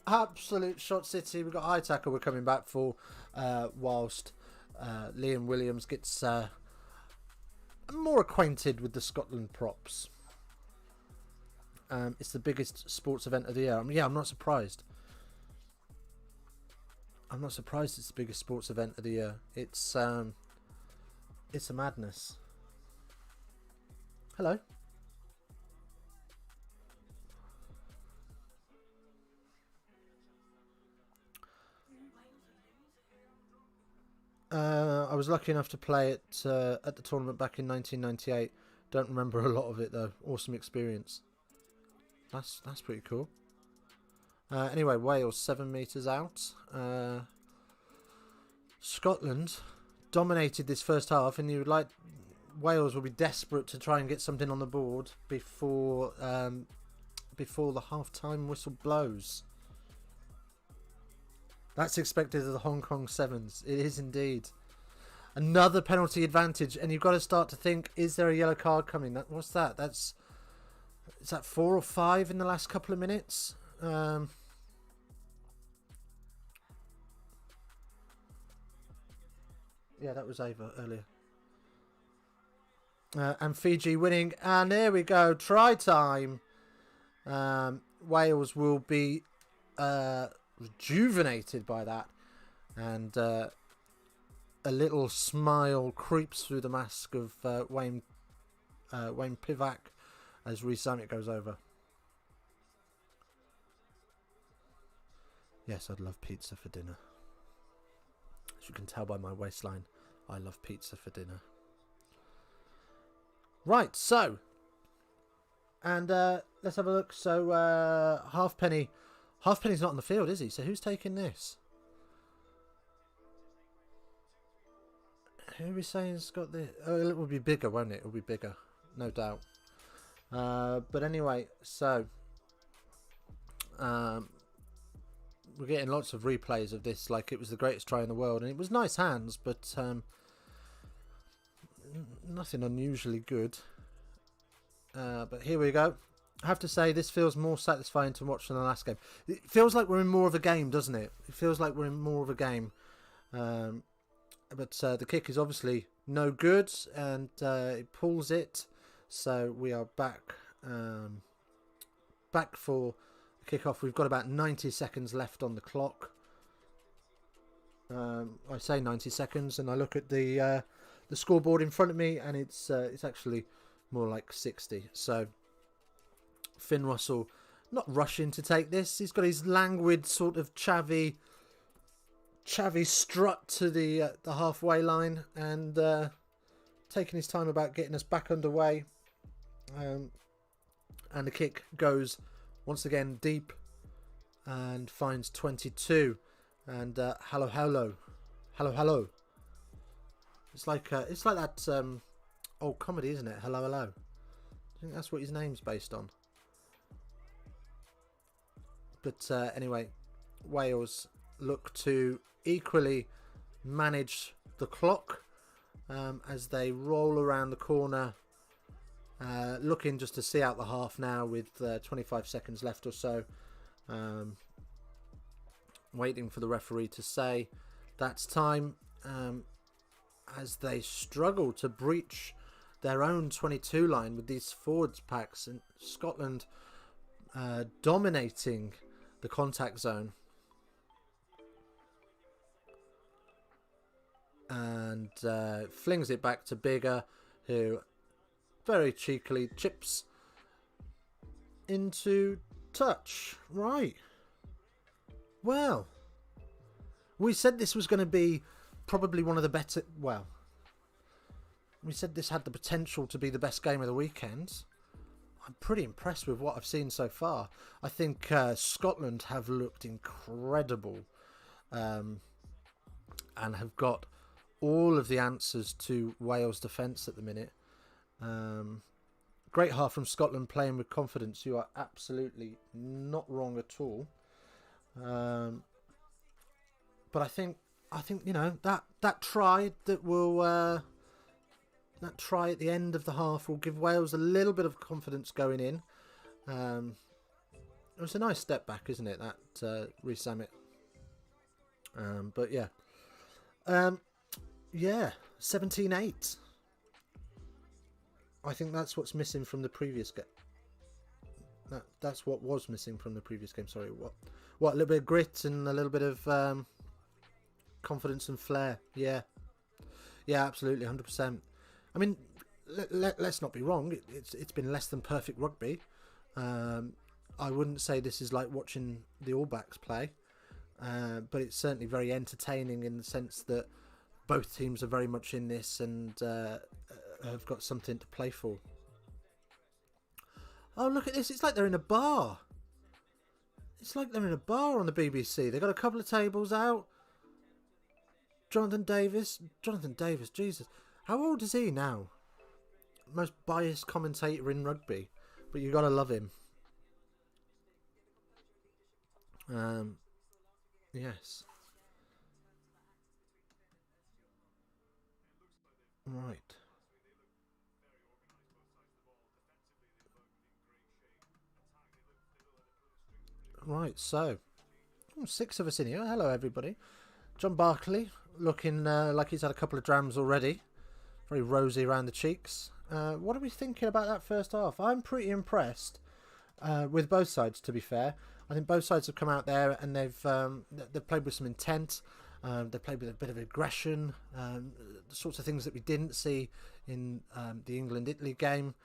Absolute Shot City. We've got high tackle we're coming back for, whilst Liam Williams gets more acquainted with the Scotland props. It's the biggest sports event of the year. I'm not surprised. I'm not surprised it's the biggest sports event of the year. It's a madness. Hello. I was lucky enough to play it at the tournament back in 1998. Don't remember a lot of it though. Awesome experience. That's pretty cool. Anyway, Wales 7 metres out. Scotland dominated this first half, and Wales will be desperate to try and get something on the board before the half-time whistle blows. That's expected of the Hong Kong Sevens. It is indeed. Another penalty advantage, and you've got to start to think: is there a yellow card coming? What's that? Is that 4 or 5 in the last couple of minutes? Yeah, that was Ava earlier. And Fiji winning, and there we go. Try time. Wales will be rejuvenated by that, and a little smile creeps through the mask of Wayne Pivac as Reece Summit goes over. Yes, I'd love pizza for dinner. As you can tell by my waistline, I love pizza for dinner. Right, so, and let's have a look. So Halfpenny's not on the field, is he? So who's taking this? Who are we saying's got the? Oh, it will be bigger, won't it? It will be bigger, no doubt. But anyway, so we're getting lots of replays of this, like it was the greatest try in the world, and it was nice hands, but nothing unusually good. But here we go. I have to say, this feels more satisfying to watch than the last game. It feels like we're in more of a game, doesn't it? It feels like we're in more of a game. But the kick is obviously no good, and it pulls it. So we are back for the kickoff. We've got about 90 seconds left on the clock. I say 90 seconds, and I look at the scoreboard in front of me, and it's actually more like 60. So Finn Russell not rushing to take this. He's got his languid sort of chavvy strut to the halfway line, and taking his time about getting us back underway. And the kick goes once again deep and finds 22. And hello. It's like that old comedy, isn't it? Hello. I think that's what his name's based on. But anyway, Wales look to equally manage the clock as they roll around the corner, looking just to see out the half now with 25 seconds left or so. Waiting for the referee to say that's time, as they struggle to breach their own 22 line with these forwards packs, and Scotland dominating the contact zone. And flings it back to Bigger, who very cheekily chips into touch. Right. Well, we said this was going to be probably one of the better... Well, we said this had the potential to be the best game of the weekend. I'm pretty impressed with what I've seen so far. I think Scotland have looked incredible and have got all of the answers to Wales' defence at the minute. Great half from Scotland, playing with confidence. You are absolutely not wrong at all. But I think you know that try that will that try at the end of the half will give Wales a little bit of confidence going in. It was a nice step back, isn't it? That Rees Zammit. But yeah. Yeah, 17-8. I think that's what's missing from the previous game. That's what was missing from the previous game. Sorry, what? A little bit of grit and a little bit of confidence and flair. Yeah, absolutely, 100%. I mean, let's not be wrong. It's been less than perfect rugby. I wouldn't say this is like watching the All Blacks play, but it's certainly very entertaining in the sense that both teams are very much in this and have got something to play for. Oh, look at this. It's like they're in a bar. It's like they're in a bar on the BBC. They've got a couple of tables out. Jonathan Davis, Jesus. How old is he now? Most biased commentator in rugby. But you got to love him. Yes. Right. Right, so 6 of us in here. Hello, everybody. John Barkley, looking like he's had a couple of drams already. Very rosy around the cheeks. What are we thinking about that first half? I'm pretty impressed with both sides, to be fair. I think both sides have come out there and they've played with some intent. They played with a bit of aggression, the sorts of things that we didn't see in the England-Italy game.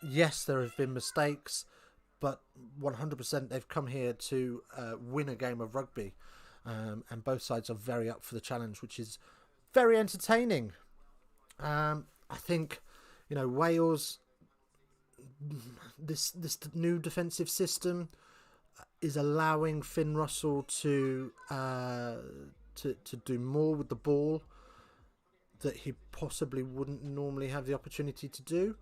Yes, there have been mistakes, but 100% they've come here to win a game of rugby, and both sides are very up for the challenge, which is very entertaining. I think, Wales, this new defensive system is allowing Finn Russell to do more with the ball that he possibly wouldn't normally have the opportunity to do.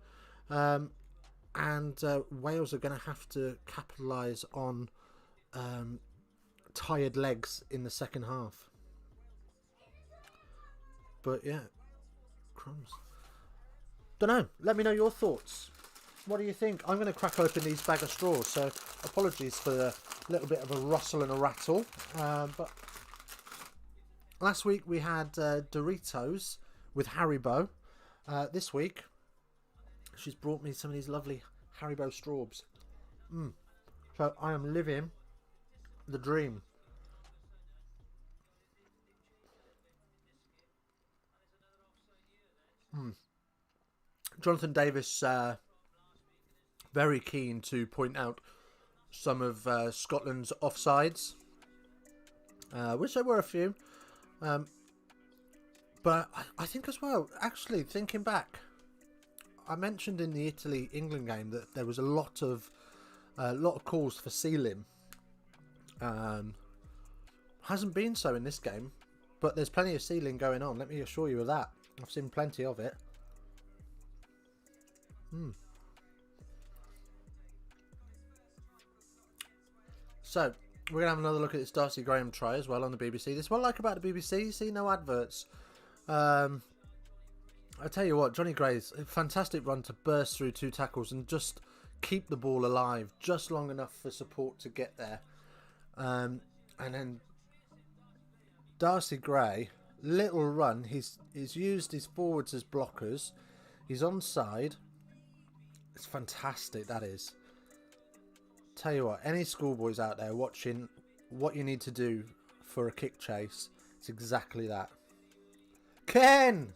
And Wales are going to have to capitalise on tired legs in the second half. But yeah, crumbs. Don't know. Let me know your thoughts. What do you think? I'm going to crack open these bag of straws, so apologies for a little bit of a rustle and a rattle. But last week we had Doritos with Haribo. This week she's brought me some of these lovely Haribo straws. So I am living the dream. Jonathan Davis very keen to point out some of Scotland's offsides, which there were a few. But I think as well, actually, thinking back, I mentioned in the Italy-England game that there was a lot of calls for sealing. Hasn't been so in this game, but there's plenty of sealing going on. Let me assure you of that. I've seen plenty of it. So, we're going to have another look at this Darcy Graham try as well on the BBC. This is what I like about the BBC. You see no adverts. I tell you what, Johnny Gray's a fantastic run to burst through 2 tackles and just keep the ball alive just long enough for support to get there. And then Darcy Gray, little run. He's used his forwards as blockers. He's onside. It's fantastic, that is. Tell you what, any schoolboys out there watching what you need to do for a kick chase, it's exactly that. Ken,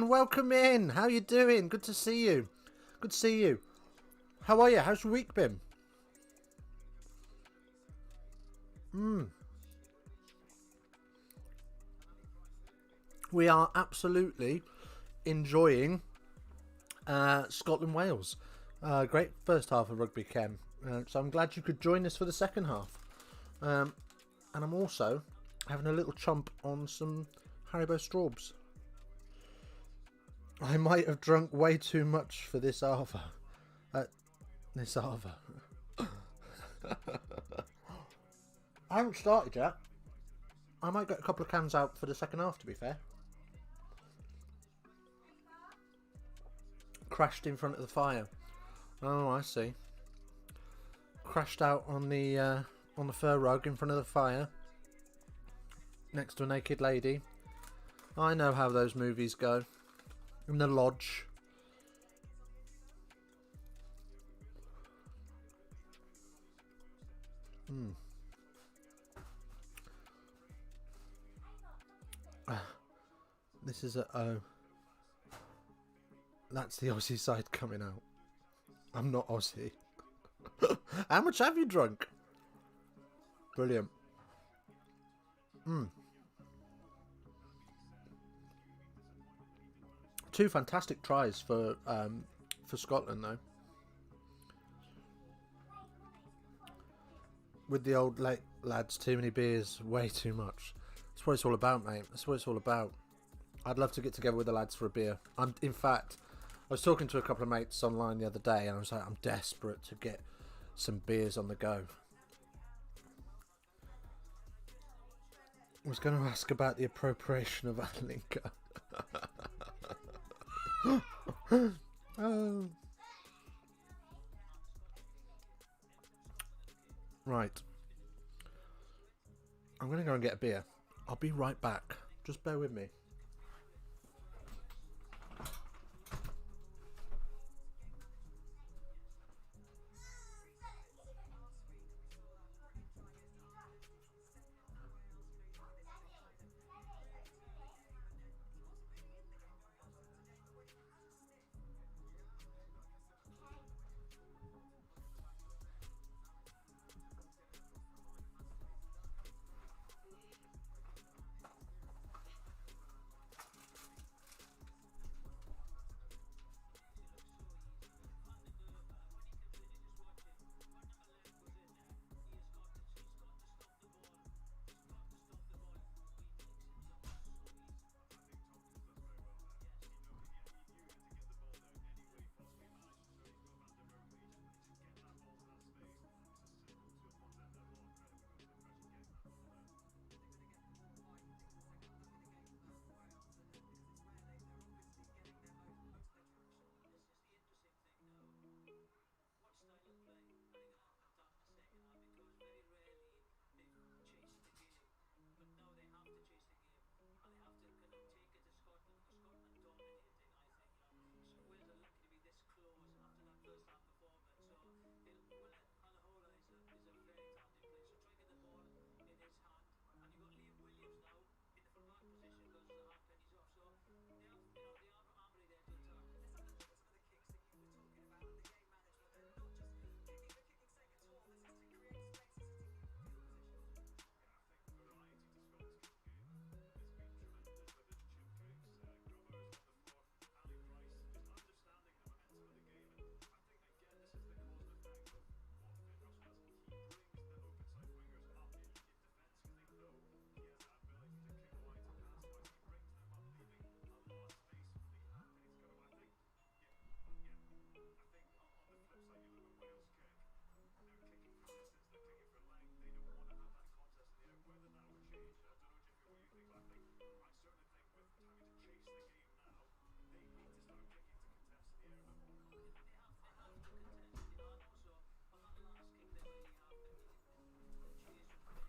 welcome in. How you doing? Good to see you. Good to see you. How are you? How's your week been? We are absolutely enjoying Scotland-Wales. Great first half of rugby, Ken. So I'm glad you could join us for the second half. And I'm also having a little chomp on some Haribo Straubs. I might have drunk way too much for this Ava. This Ava. I haven't started yet. I might get a couple of cans out for the second half, to be fair. Crashed in front of the fire. Oh, I see. Crashed out on the fur rug in front of the fire, next to a naked lady. I know how those movies go. In the lodge. This is a O. That's the Aussie side coming out. I'm not Aussie. How much have you drunk? Brilliant. Two fantastic tries for Scotland though. With the old late lads, too many beers, way too much. That's what it's all about, mate. That's what it's all about. I'd love to get together with the lads for a beer. In fact, I was talking to a couple of mates online the other day, and I was like, I'm desperate to get some beers on the go. I was going to ask about the appropriation of Alinka. Oh. Right. I'm going to go and get a beer. I'll be right back. Just bear with me.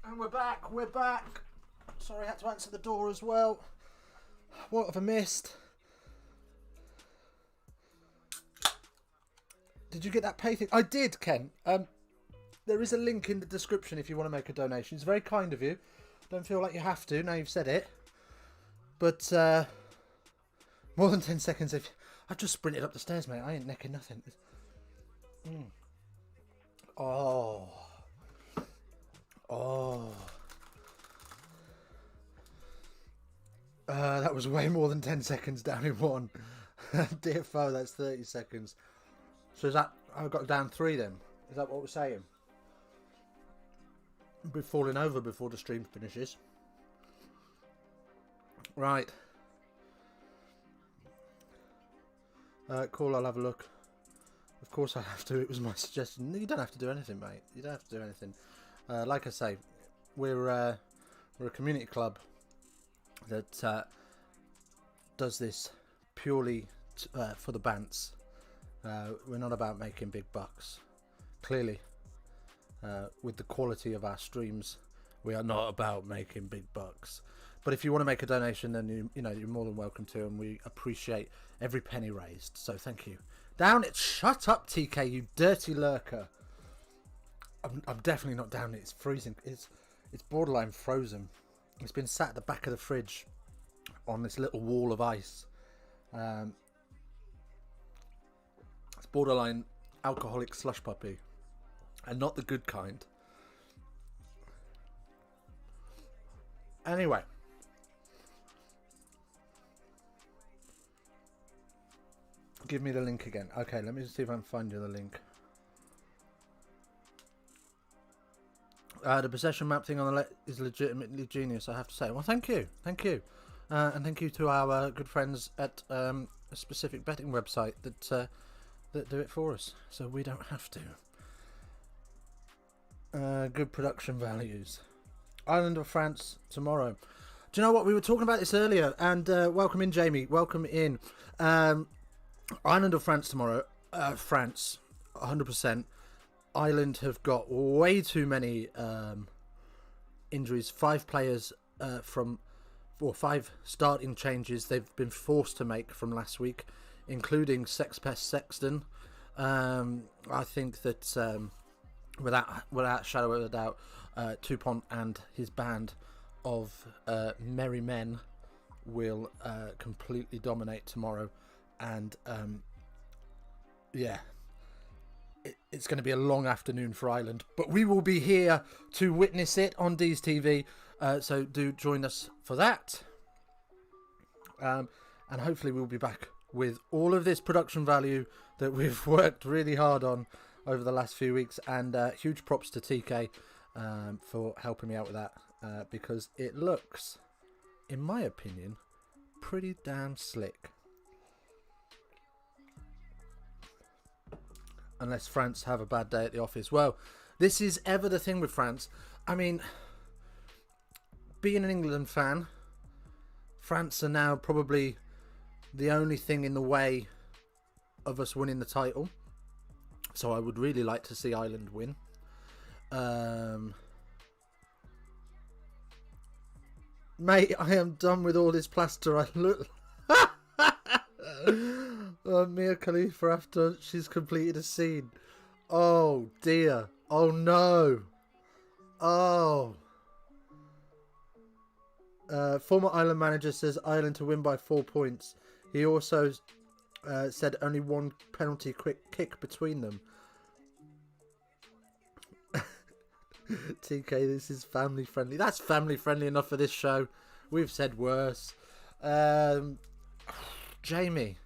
And we're back, we're back. Sorry, I had to answer the door as well. What have I missed? Did you get that pay thing? I did, Ken. There is a link in the description if you want to make a donation. It's very kind of you. Don't feel like you have to, now you've said it. But, more than 10 seconds if... I just sprinted up the stairs, mate. I ain't necking nothing. Oh... Oh, that was way more than 10 seconds down in one. Dear foe, that's 30 seconds. So is that, I've got down 3 then? Is that what we're saying? be falling over before the stream finishes. Right. Cool, I'll have a look. Of course I have to. It was my suggestion. You don't have to do anything, mate. You don't have to do anything. Like I say, we're a community club that does this purely for the bants. We're not about making big bucks. Clearly, with the quality of our streams, we are not about making big bucks. But if you want to make a donation, then you know you're more than welcome to, and we appreciate every penny raised. So thank you. Down it! Shut up, TK, you dirty lurker. I'm definitely not down it. It's freezing. It's borderline frozen. It's been sat at the back of the fridge on this little wall of ice. It's borderline alcoholic slush puppy, and not the good kind. Anyway. Give me the link again. Okay, let me just see if I can find you the link. The possession map thing on the left is legitimately genius, I have to say. Well, thank you. Thank you. And thank you to our good friends at a specific betting website that do it for us, so we don't have to. Good production values. Island of France tomorrow. Do you know what? We were talking about this earlier, and welcome in, Jamie. Welcome in. Island of France tomorrow. France, 100%. Ireland have got way too many injuries. 5 players from 5 starting changes they've been forced to make from last week, including Sexpest Sexton. I think that without shadow of a doubt, Tupont and his band of merry men will completely dominate tomorrow. And yeah, it's going to be a long afternoon for Ireland, but we will be here to witness it on Dees TV, so do join us for that, and hopefully we'll be back with all of this production value that we've worked really hard on over the last few weeks, and huge props to TK for helping me out with that, because it looks, in my opinion, pretty damn slick. Unless France have a bad day at the office. Well, this is ever the thing with France. I mean, being an England fan, France are now probably the only thing in the way of us winning the title. So I would really like to see Ireland win. Mate, I am done with all this plaster. I look... Mia Khalifa after she's completed a scene. Oh dear. Oh no. Oh. Former Ireland manager says Ireland to win by 4 points. He also said only one penalty quick kick between them. TK, this is family friendly. That's family friendly enough for this show. We've said worse. Jamie,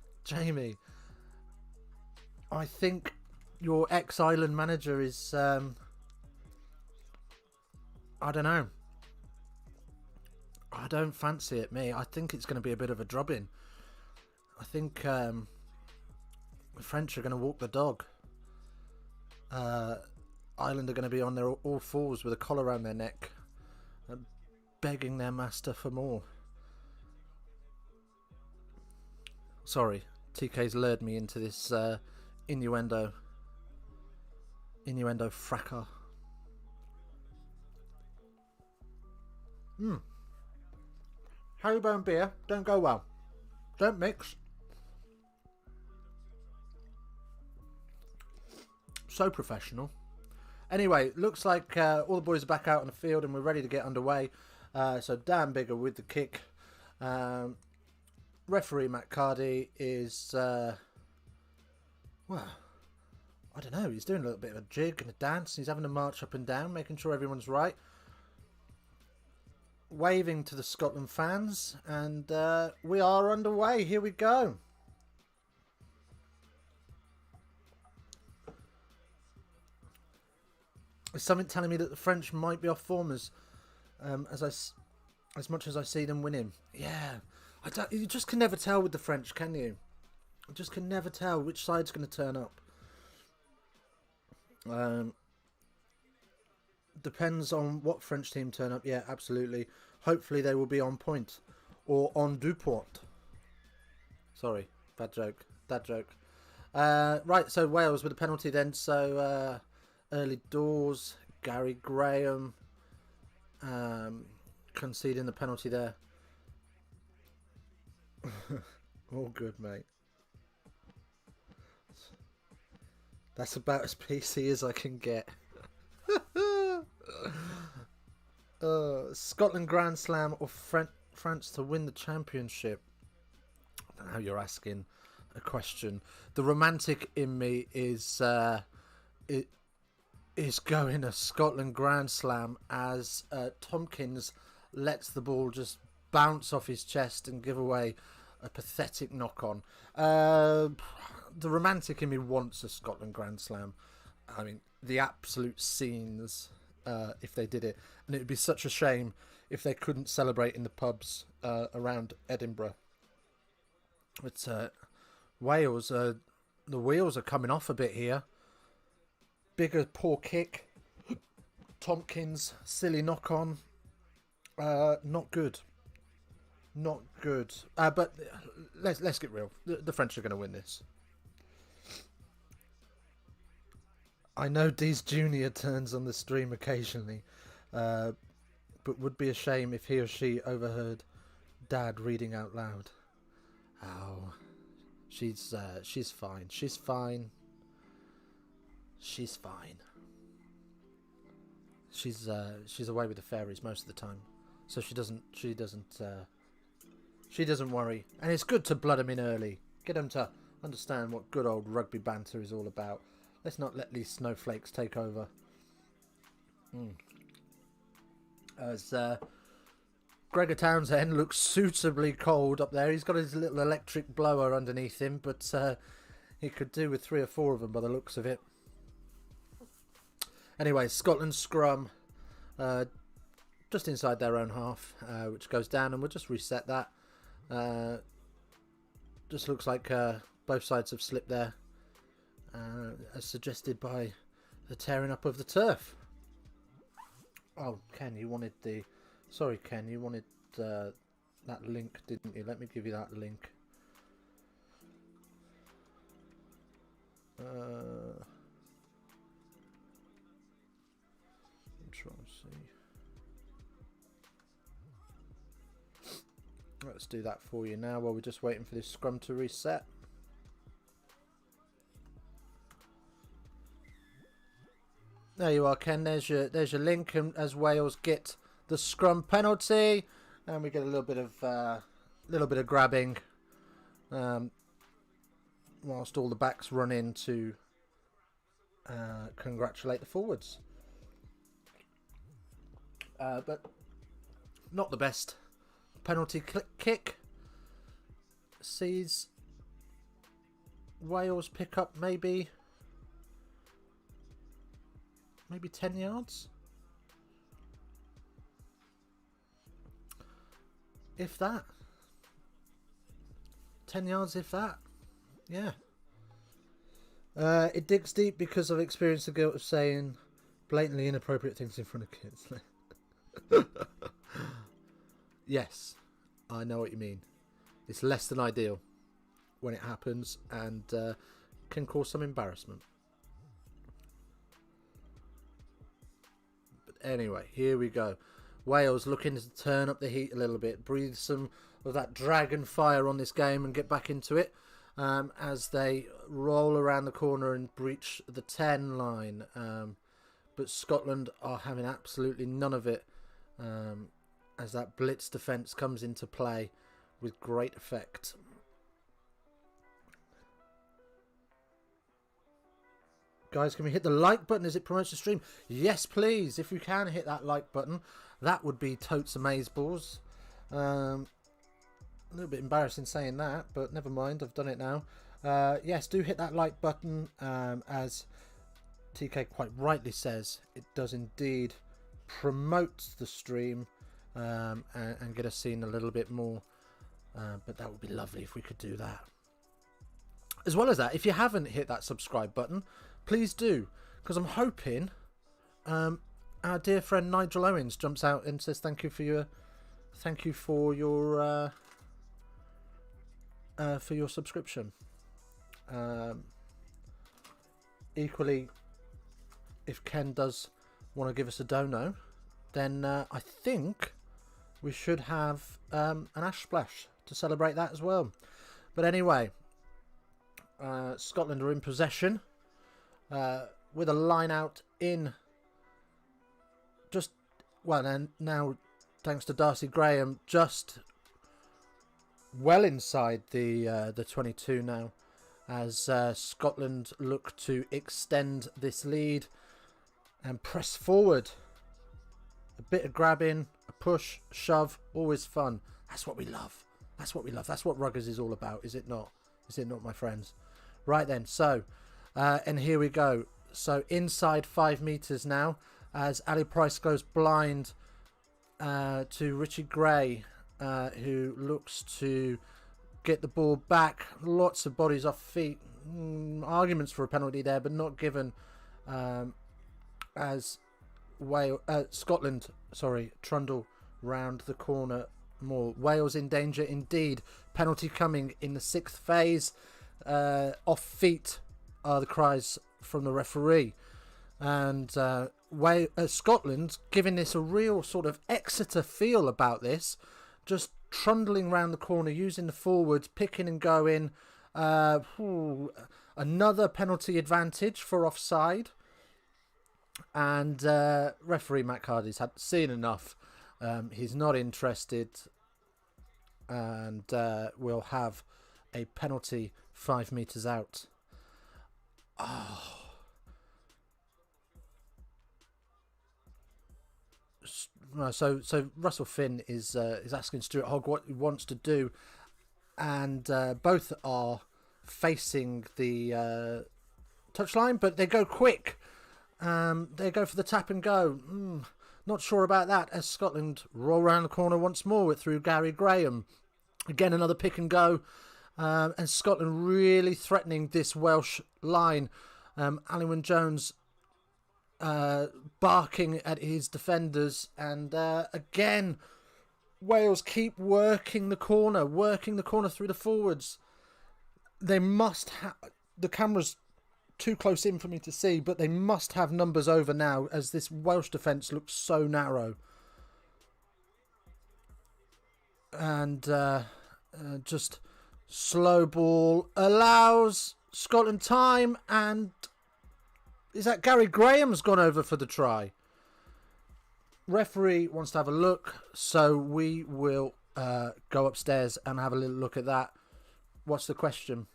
I think your ex-Ireland manager is, I don't know. I don't fancy it, me. I think it's going to be a bit of a drubbing. I think the French are going to walk the dog. Ireland are going to be on their all fours with a collar around their neck, begging their master for more. Sorry, TK's lured me into this innuendo fracas. Harrybone beer don't go well. Don't mix. So professional. Anyway, looks like all the boys are back out on the field and we're ready to get underway. So Dan Bigger with the kick. Referee Matt Cardy is, well, I don't know, he's doing a little bit of a jig and a dance. He's having a march up and down, making sure everyone's right. Waving to the Scotland fans, and we are underway. Here we go. There's something telling me that the French might be off form as much as I see them winning. Yeah, you just can never tell with the French, can you? You just can never tell which side's going to turn up. Depends on what French team turn up. Yeah, absolutely. Hopefully they will be on point or on deux points. Sorry, bad joke. That joke. Right, so Wales with a penalty then. So early doors, Gary Graham conceding the penalty there. All good, mate. That's about as PC as I can get. Scotland Grand Slam or France to win the championship? I don't know how you're asking a question. The romantic in me is going a Scotland Grand Slam as Tompkins lets the ball just bounce off his chest and give away a pathetic knock-on. The romantic in me wants a Scotland Grand Slam. I mean, the absolute scenes if they did it. And it would be such a shame if they couldn't celebrate in the pubs around Edinburgh. But Wales, the wheels are coming off a bit here. Bigger poor kick. Tompkins, silly knock-on. Not good. Not good. But let's get real. The French are going to win this. I know Dees Jr. turns on the stream occasionally, but would be a shame if he or she overheard Dad reading out loud. Oh, she's fine. She's fine. She's fine. She's away with the fairies most of the time, so she doesn't worry. And it's good to blood them in early, get them to understand what good old rugby banter is all about. Let's not let these snowflakes take over. As Gregor Townsend looks suitably cold up there. He's got his little electric blower underneath him, but he could do with 3 or 4 of them by the looks of it. Anyway, Scotland scrum just inside their own half, which goes down, and we'll just reset that. Just looks like both sides have slipped there. As suggested by the tearing up of the turf. Oh, Ken, you wanted the... Sorry, Ken, you wanted that link, didn't you? Let me give you that link. I'm trying to see. Let's do that for you now while we're just waiting for this scrum to reset. There you are, Ken. There's your link, and as Wales get the scrum penalty, and we get a little bit of grabbing, whilst all the backs run in to congratulate the forwards. But not the best. Penalty kick sees Wales pick up maybe 10 yards, if that. 10 yards, if that. Yeah. It digs deep because I've experienced the guilt of saying blatantly inappropriate things in front of kids. Yes, I know what you mean. It's less than ideal when it happens, and can cause some embarrassment. But anyway, here we go. Wales looking to turn up the heat a little bit, breathe some of that dragon fire on this game and get back into it, as they roll around the corner and breach the 10 line. But Scotland are having absolutely none of it, as that blitz defence comes into play with great effect. Guys, can we hit the like button as it promotes the stream? Yes, please. If you can hit that like button, that would be totes amazeballs. A little bit embarrassing saying that, but never mind. I've done it now. Yes, do hit that like button, as TK quite rightly says it does indeed promote the stream and get us seen a little bit more. But that would be lovely if we could do that. As well as that, if you haven't hit that subscribe button, please do, because I'm hoping our dear friend Nigel Owens jumps out and says thank you for your subscription. Equally, if Ken does want to give us a dono, then I think we should have an ash splash to celebrate that as well. But anyway, Scotland are in possession with a line out in just, well, and now thanks to Darcy Graham, just well inside the 22 now, as Scotland look to extend this lead and press forward. A bit of grabbing, a push, shove, always fun. That's what we love. That's what we love. That's what Ruggers is all about, is it not? Is it not, my friends? Right then, so, and here we go. So inside 5 meters now, as Ali Price goes blind to Richie Gray, who looks to get the ball back. Lots of bodies off feet. Arguments for a penalty there, but not given, as Scotland, trundle round the corner more. Wales in danger indeed. Penalty coming in the 6th phase. Off feet are the cries from the referee. And Scotland giving this a real sort of Exeter feel about this. Just trundling round the corner, using the forwards, picking and going. Another penalty advantage for offside. And referee Matt Hardy's had seen enough. He's not interested. And we'll have a penalty 5 meters out. Oh. So Russell Finn is asking Stuart Hogg what he wants to do, and both are facing the touchline, but they go quick. They go for the tap and go. Not sure about that, as Scotland roll around the corner once more through Gary Graham. Again, another pick and go, and Scotland really threatening this Welsh line. Alun Jones barking at his defenders, and again Wales keep working the corner through the forwards. They must have, the camera's too close in for me to see, but they must have numbers over now, as this Welsh defence looks so narrow. And just slow ball allows Scotland time, and is that Gary Graham's gone over for the try? Referee wants to have a look, so we will go upstairs and have a little look at that. What's the question?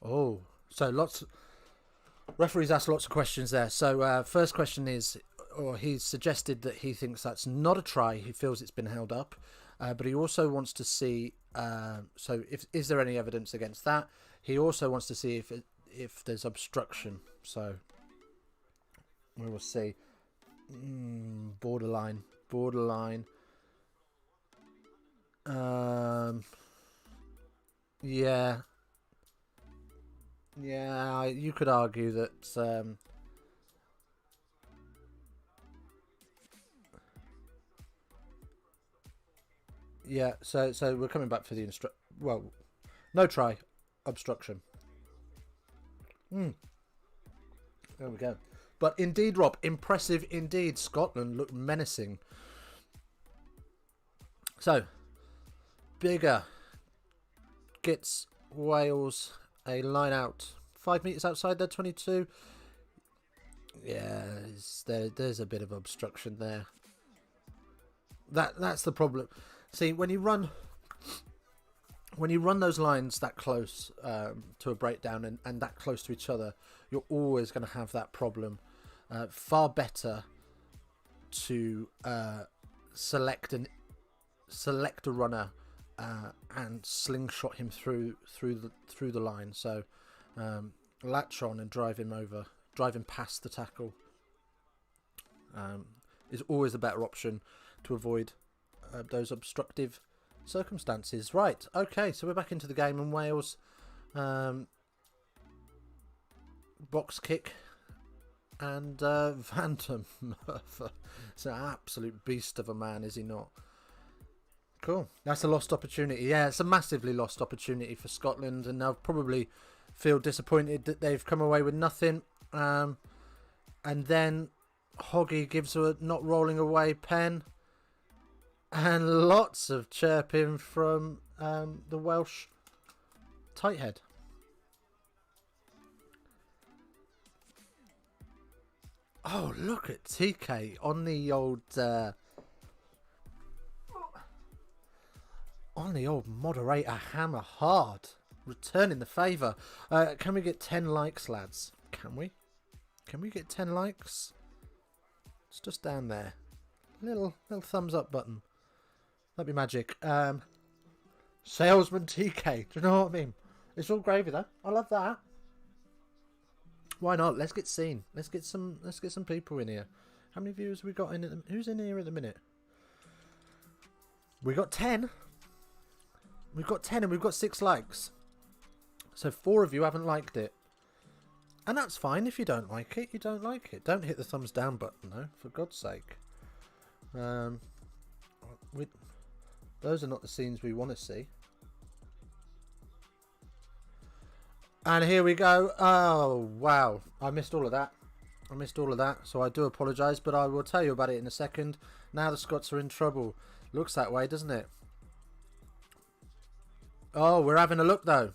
Oh, so referees asked lots of questions there. So first question is, or he's suggested that he thinks that's not a try. He feels it's been held up, but he also wants to see. So is there any evidence against that? He also wants to see if there's obstruction. So we will see. Borderline. Yeah. Yeah, you could argue that. Yeah, so we're coming back for the no try, obstruction. There we go. But indeed, Rob, impressive indeed. Scotland look menacing. So, Bigger gets Wales a line out 5 meters outside their 22. Yeah, there's a bit of obstruction there. That's the problem. See, when you run those lines that close to a breakdown and that close to each other, you're always going to have that problem. Far better to select a runner and slingshot him through the line. So latch on and drive him past the tackle is always a better option to avoid those obstructive circumstances. Right, okay, so we're back into the game, and Wales box kick, and Van der Merwe. It's an absolute beast of a man, is he not? Cool. That's a lost opportunity. Yeah, it's a massively lost opportunity for Scotland, and they'll probably feel disappointed that they've come away with nothing. And then Hoggy gives a not rolling away pen, and lots of chirping from the Welsh tight head. Oh, look at TK on the old moderator hammer hard, returning the favour. Can we get 10 likes, lads? Can we get 10 likes? It's just down there. Little thumbs up button. That'd be magic. Salesman TK. Do you know what I mean? It's all gravy though. I love that. Why not? Let's get seen. Let's get some people in here. How many viewers have we got in? Who's in here at the minute? We got 10. We've got 10 and we've got 6 likes. So 4 of you haven't liked it. And that's fine. If you don't like it, you don't like it. Don't hit the thumbs down button though, for God's sake. Those are not the scenes we want to see. And here we go. Oh, wow. I missed all of that. So I do apologise, but I will tell you about it in a second. Now the Scots are in trouble. Looks that way, doesn't it? Oh, we're having a look, though.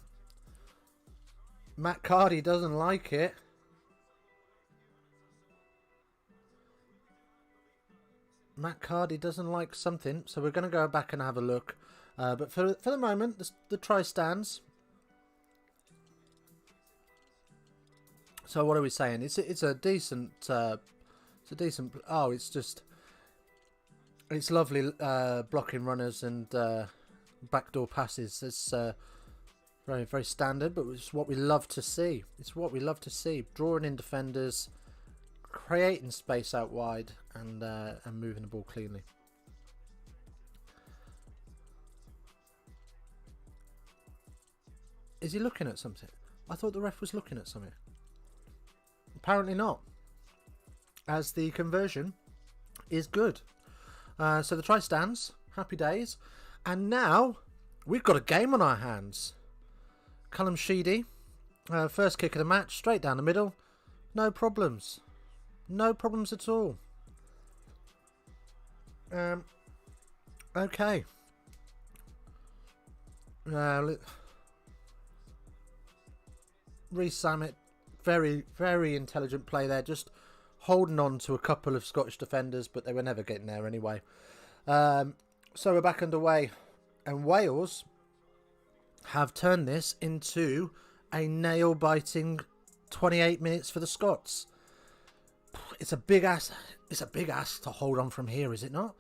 Matt Cardy doesn't like it. Matt Cardy doesn't like something, so we're going to go back and have a look. But for the moment, the try stands. So what are we saying? It's a decent. Oh, it's lovely blocking runners and backdoor passes. It's very, very standard, but it's what we love to see. Drawing in defenders, creating space out wide, and moving the ball cleanly. Is he looking at something? I thought the ref was looking at something. Apparently not, as the conversion is good. So the try stands. Happy days. And now we've got a game on our hands. Callum Sheedy, first kick of the match, straight down the middle. No problems. No problems at all. Okay. Reece Samet, very, very intelligent play there. Just holding on to a couple of Scottish defenders, but they were never getting there anyway. So we're back underway. And Wales have turned this into a nail-biting 28 minutes for the Scots. It's a big ask to hold on from here, is it not?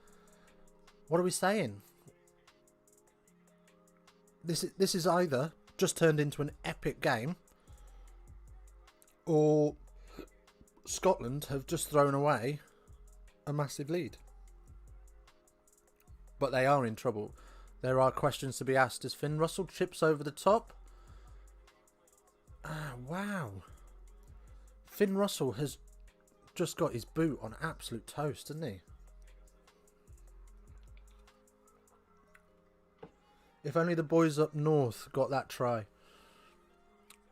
What are we saying? This is either just turned into an epic game, or Scotland have just thrown away a massive lead. But they are in trouble. There are questions to be asked as Finn Russell chips over the top. Wow. Finn Russell has just got his boot on absolute toast, hasn't he? If only the boys up north got that try.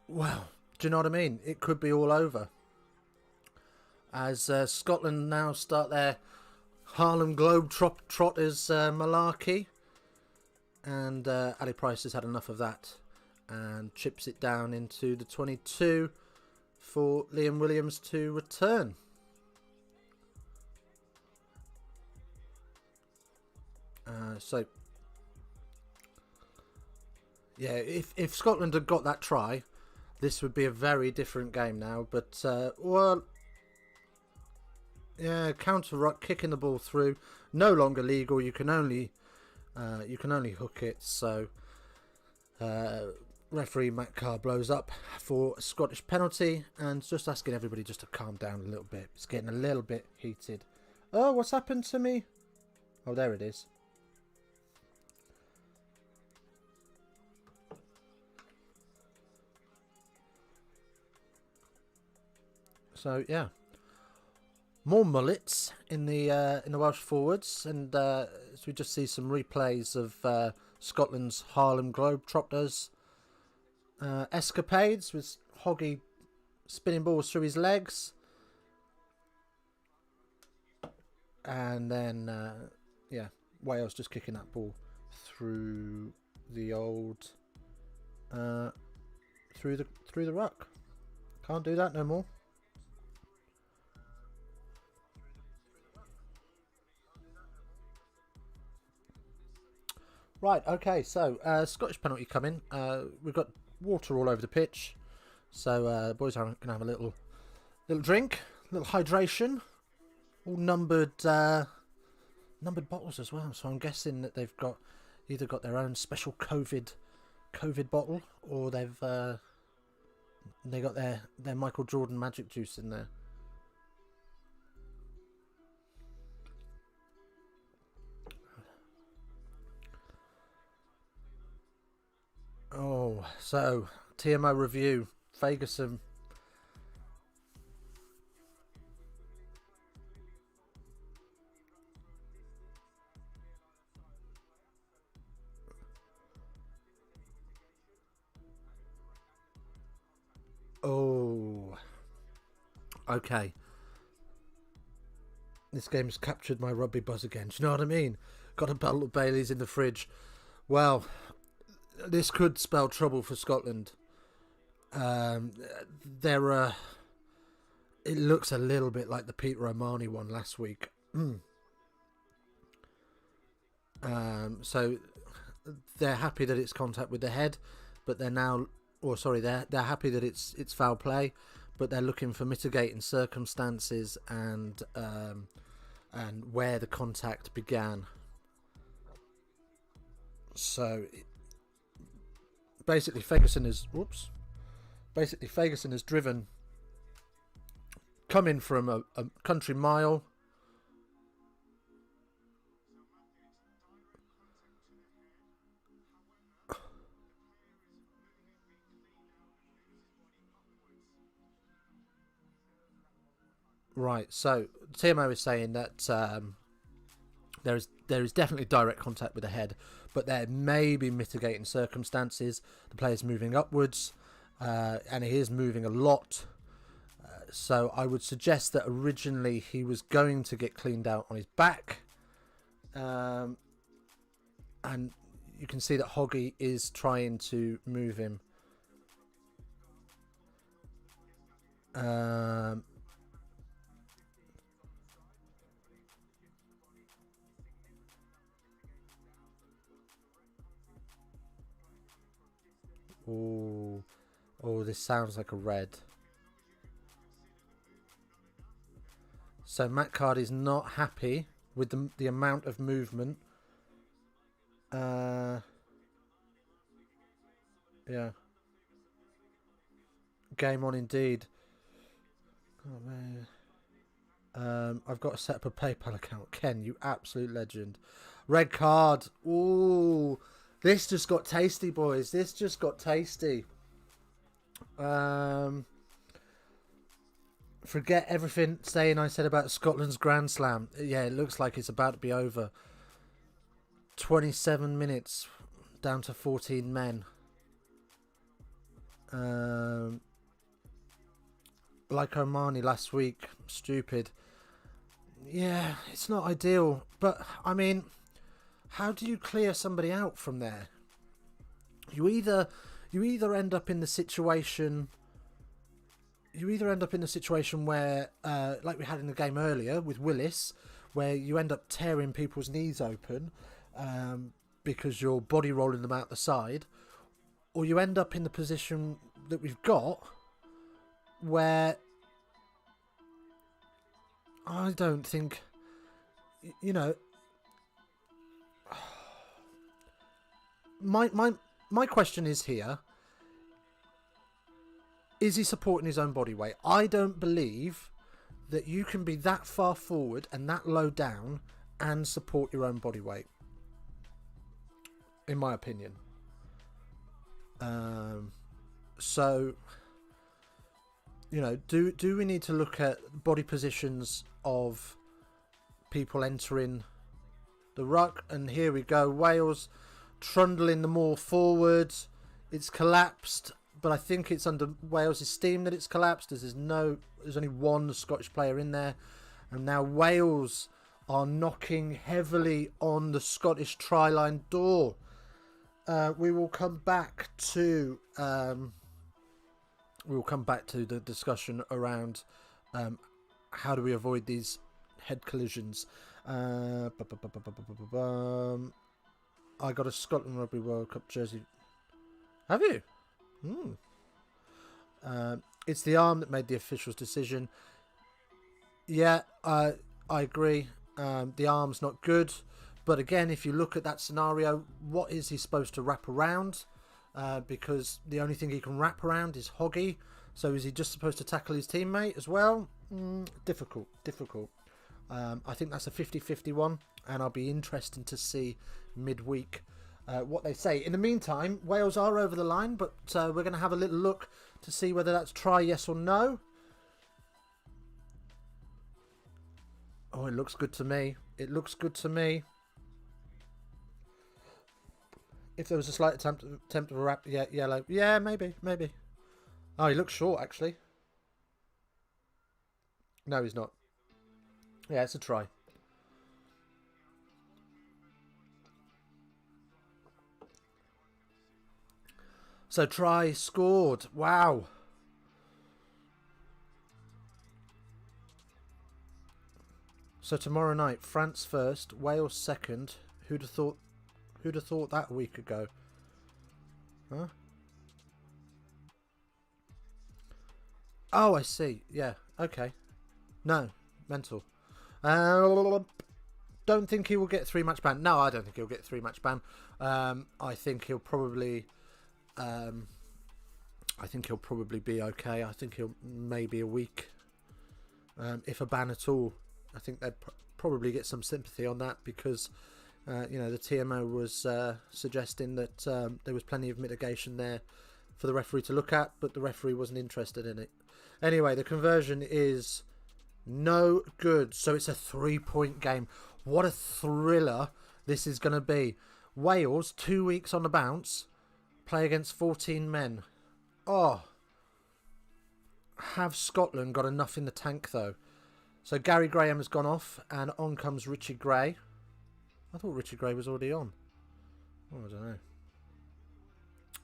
Well, do you know what I mean? It could be all over. As Scotland now start their Harlem Globetrotters malarkey. And Ali Price has had enough of that and chips it down into the 22 for Liam Williams to return. So, yeah, if Scotland had got that try, this would be a very different game now. But, well, Yeah, counter ruck, kicking the ball through, no longer legal. You can only hook it. So referee Matt Carr blows up for a Scottish penalty and just asking everybody just to calm down a little bit. It's getting a little bit heated. Oh, what's happened to me? Oh, there it is. So yeah, more mullets in the Welsh forwards, and so we just see some replays of Scotland's Harlem Globetrotters escapades with Hoggy spinning balls through his legs, and then yeah, Wales just kicking that ball through the old through the ruck. Can't do that no more. Right, okay, so Scottish penalty coming. We've got water all over the pitch, so the boys are going to have a little drink, a little hydration. All numbered bottles as well. So I'm guessing that they've either got their own special COVID bottle, or they got their Michael Jordan magic juice in there. Oh, so TMO review. Ferguson. Oh, okay. This game's captured my rugby buzz again. Do you know what I mean? Got a bottle of Bailey's in the fridge. Well, this could spell trouble for Scotland. It looks a little bit like the Peter O'Mahony one last week. So they're happy that it's contact with the head, but they're happy that it's foul play, but they're looking for mitigating circumstances and where the contact began. So basically Ferguson has driven, coming from a country mile. Right, so TMO is saying that there is definitely direct contact with the head, but there may be mitigating circumstances. The player's moving upwards, and he is moving a lot. So I would suggest that originally he was going to get cleaned out on his back. And you can see that Hoggy is trying to move him. Oh, this sounds like a red. So Matt Card is not happy with the amount of movement. Yeah. Game on indeed. Oh, man. I've got to set up a PayPal account. Ken, you absolute legend. Red card. Ooh. This just got tasty, boys. This just got tasty. Forget everything I said about Scotland's Grand Slam. Yeah, it looks like it's about to be over. 27 minutes, down to 14 men. Like Omani last week, stupid. Yeah, it's not ideal, but I mean, how do you clear somebody out from there? You either end up in the situation. You either end up in the situation where, like we had in the game earlier with Willis, where you end up tearing people's knees open because you're body rolling them out the side, or you end up in the position that we've got, where I don't think, you know, my question is here, is he supporting his own body weight? I don't believe that you can be that far forward and that low down and support your own body weight, in my opinion. So, you know, do we need to look at body positions of people entering the ruck? And here we go, Wales trundling the more forward. It's collapsed, but I think it's under Wales' steam that it's collapsed, as there's only one Scottish player in there, and now Wales are knocking heavily on the Scottish try line door. We will come back to the discussion around how do we avoid these head collisions. I got a Scotland Rugby World Cup jersey. Have you? It's the arm that made the official's decision. Yeah, I agree. The arm's not good. But again, if you look at that scenario, what is he supposed to wrap around? Because the only thing he can wrap around is Hoggy. So is he just supposed to tackle his teammate as well? Difficult. I think that's a 50-50 one, and I'll be interested to see midweek what they say. In the meantime, Wales are over the line, but we're going to have a little look to see whether that's try, yes or no. Oh, it looks good to me. If there was a slight attempt of a wrap, yeah, yellow. Yeah, maybe. Oh, he looks short, actually. No, he's not. Yeah, it's a try. So try scored. Wow. So tomorrow night, France first, Wales second. Who'd have thought that a week ago? Huh? Oh, I see. Yeah. Okay. No. Mental. Don't think he will get 3-match ban. No, I don't think he'll get 3-match ban. I think he'll probably be okay. I think he'll maybe a week, if a ban at all. I think they'd probably get some sympathy on that because, the TMO was suggesting that there was plenty of mitigation there for the referee to look at, but the referee wasn't interested in it. Anyway, the conversion is no good, so it's a 3-point game. What a thriller this is going to be. Wales, 2 weeks on the bounce, play against 14 men. Oh, have Scotland got enough in the tank though? So Gary Graham has gone off, and on comes Richie Gray. I thought Richie Gray was already on. Oh, I don't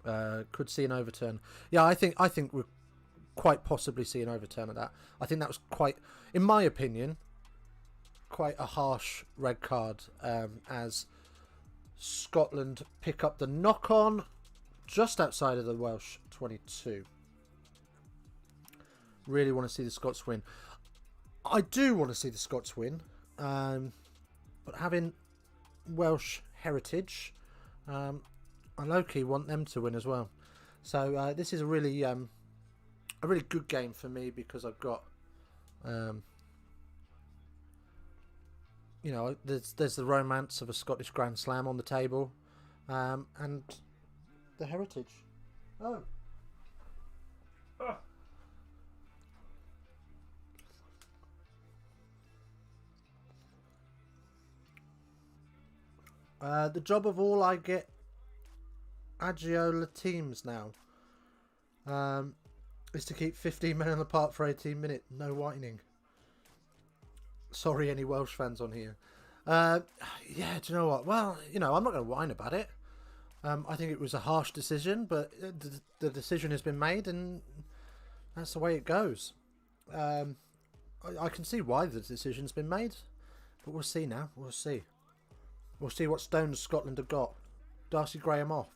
know. Could see an overturn. Yeah, I think we'll quite possibly see an overturn of that. I think that was quite, in my opinion, quite a harsh red card, as Scotland pick up the knock-on just outside of the Welsh 22. Really want to see the Scots win. I do want to see the Scots win, but having Welsh heritage, I low-key want them to win as well. So this is a really good game for me because I've got, there's the romance of a Scottish Grand Slam on the table, and the heritage. Oh. The job of all I get Agiola teams now is to keep 15 men on the park for 18 minutes. No whining. Sorry, any Welsh fans on here. Yeah, do you know what? Well, I'm not going to whine about it. I think it was a harsh decision, but the decision has been made, and that's the way it goes. I can see why the decision's been made, but we'll see now. We'll see. We'll see what stones Scotland have got. Darcy Graham off.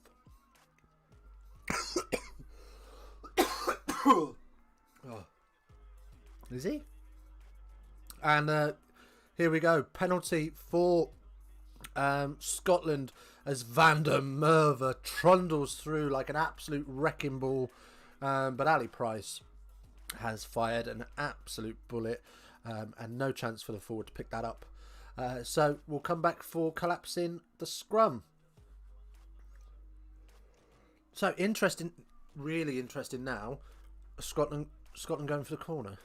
Oh. Is he? And here we go. Penalty for Scotland as Van der Merwe trundles through like an absolute wrecking ball. But Ali Price has fired an absolute bullet, and no chance for the forward to pick that up. So we'll come back for collapsing the scrum. So interesting, really interesting now. Scotland going for the corner.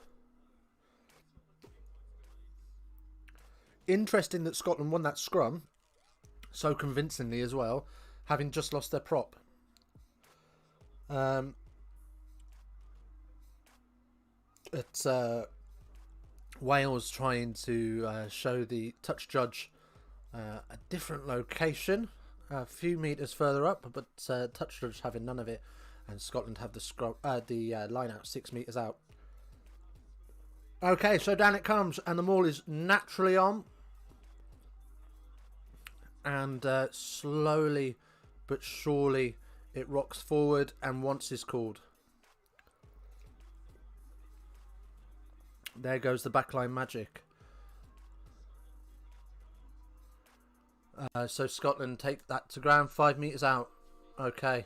Interesting that Scotland won that scrum so convincingly as well, having just lost their prop. It's Wales trying to show the touch judge a different location, a few metres further up, but touch judge having none of it, and Scotland have the line out 6 metres out. Okay, so down it comes, and the maul is naturally on. And slowly but surely it rocks forward, and once is called. There goes the backline magic. So Scotland take that to ground 5 metres out. Okay.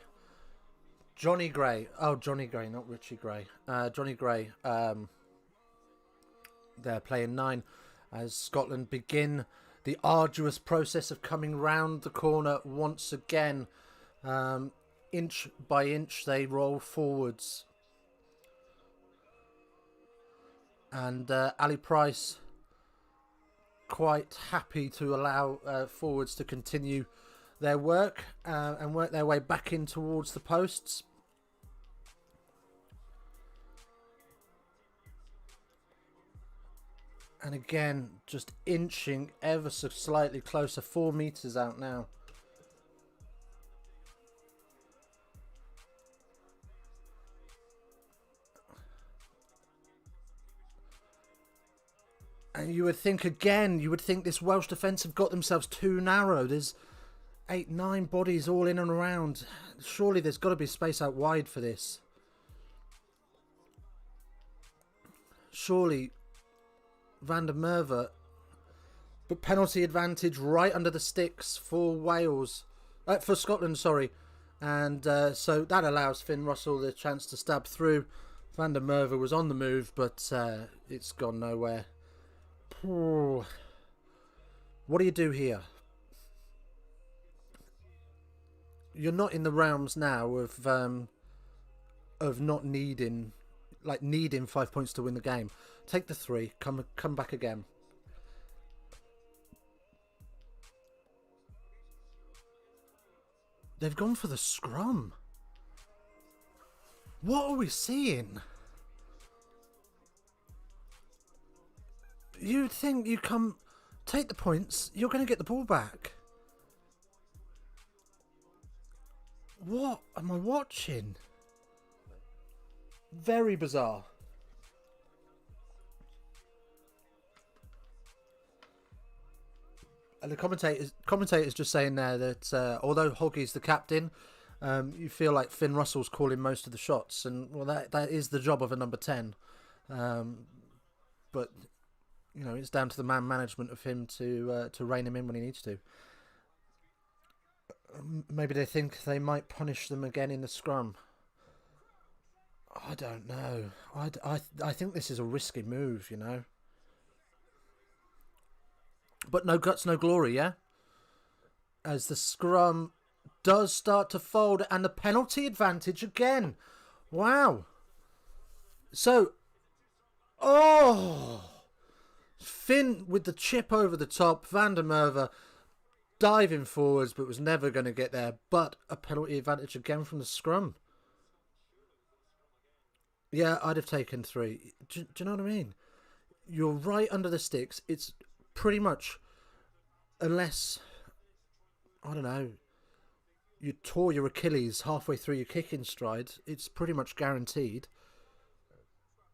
Johnny Gray. Oh, Johnny Gray, not Richie Gray. Johnny Gray. They're playing 9 as Scotland begin the arduous process of coming round the corner once again. Inch by inch they roll forwards. And Ali Price quite happy to allow forwards to continue their work and work their way back in towards the posts. And again, just inching ever so slightly closer, 4 metres out now. And you would think this Welsh defence have got themselves too narrow. There's 8, 9 bodies all in and around. Surely there's got to be space out wide for this. Surely Van der Merwe, but penalty advantage right under the sticks for Wales, for Scotland, sorry, and so that allows Finn Russell the chance to stab through. Van der Merwe was on the move, but it's gone nowhere. What do you do here? You're not in the realms now of not needing 5 points to win the game. Take the 3, come back again. They've gone for the scrum. What are we seeing? You'd think you come, take the points, you're going to get the ball back. What am I watching? Very bizarre. And the commentator's just saying there that although Hoggy's the captain, you feel like Finn Russell's calling most of the shots, and well, that is the job of a number 10. But you know, it's down to the man management of him to rein him in when he needs to. Maybe they think they might punish them again in the scrum. I don't know. I think this is a risky move, you know. But no guts, no glory, yeah? As the scrum does start to fold, and the penalty advantage again. Wow. So, Finn with the chip over the top. Van der Merwe diving forwards, but was never going to get there. But a penalty advantage again from the scrum. Yeah, I'd have taken 3. Do you know what I mean? You're right under the sticks. It's pretty much, unless, I don't know, you tore your Achilles halfway through your kicking stride, it's pretty much guaranteed.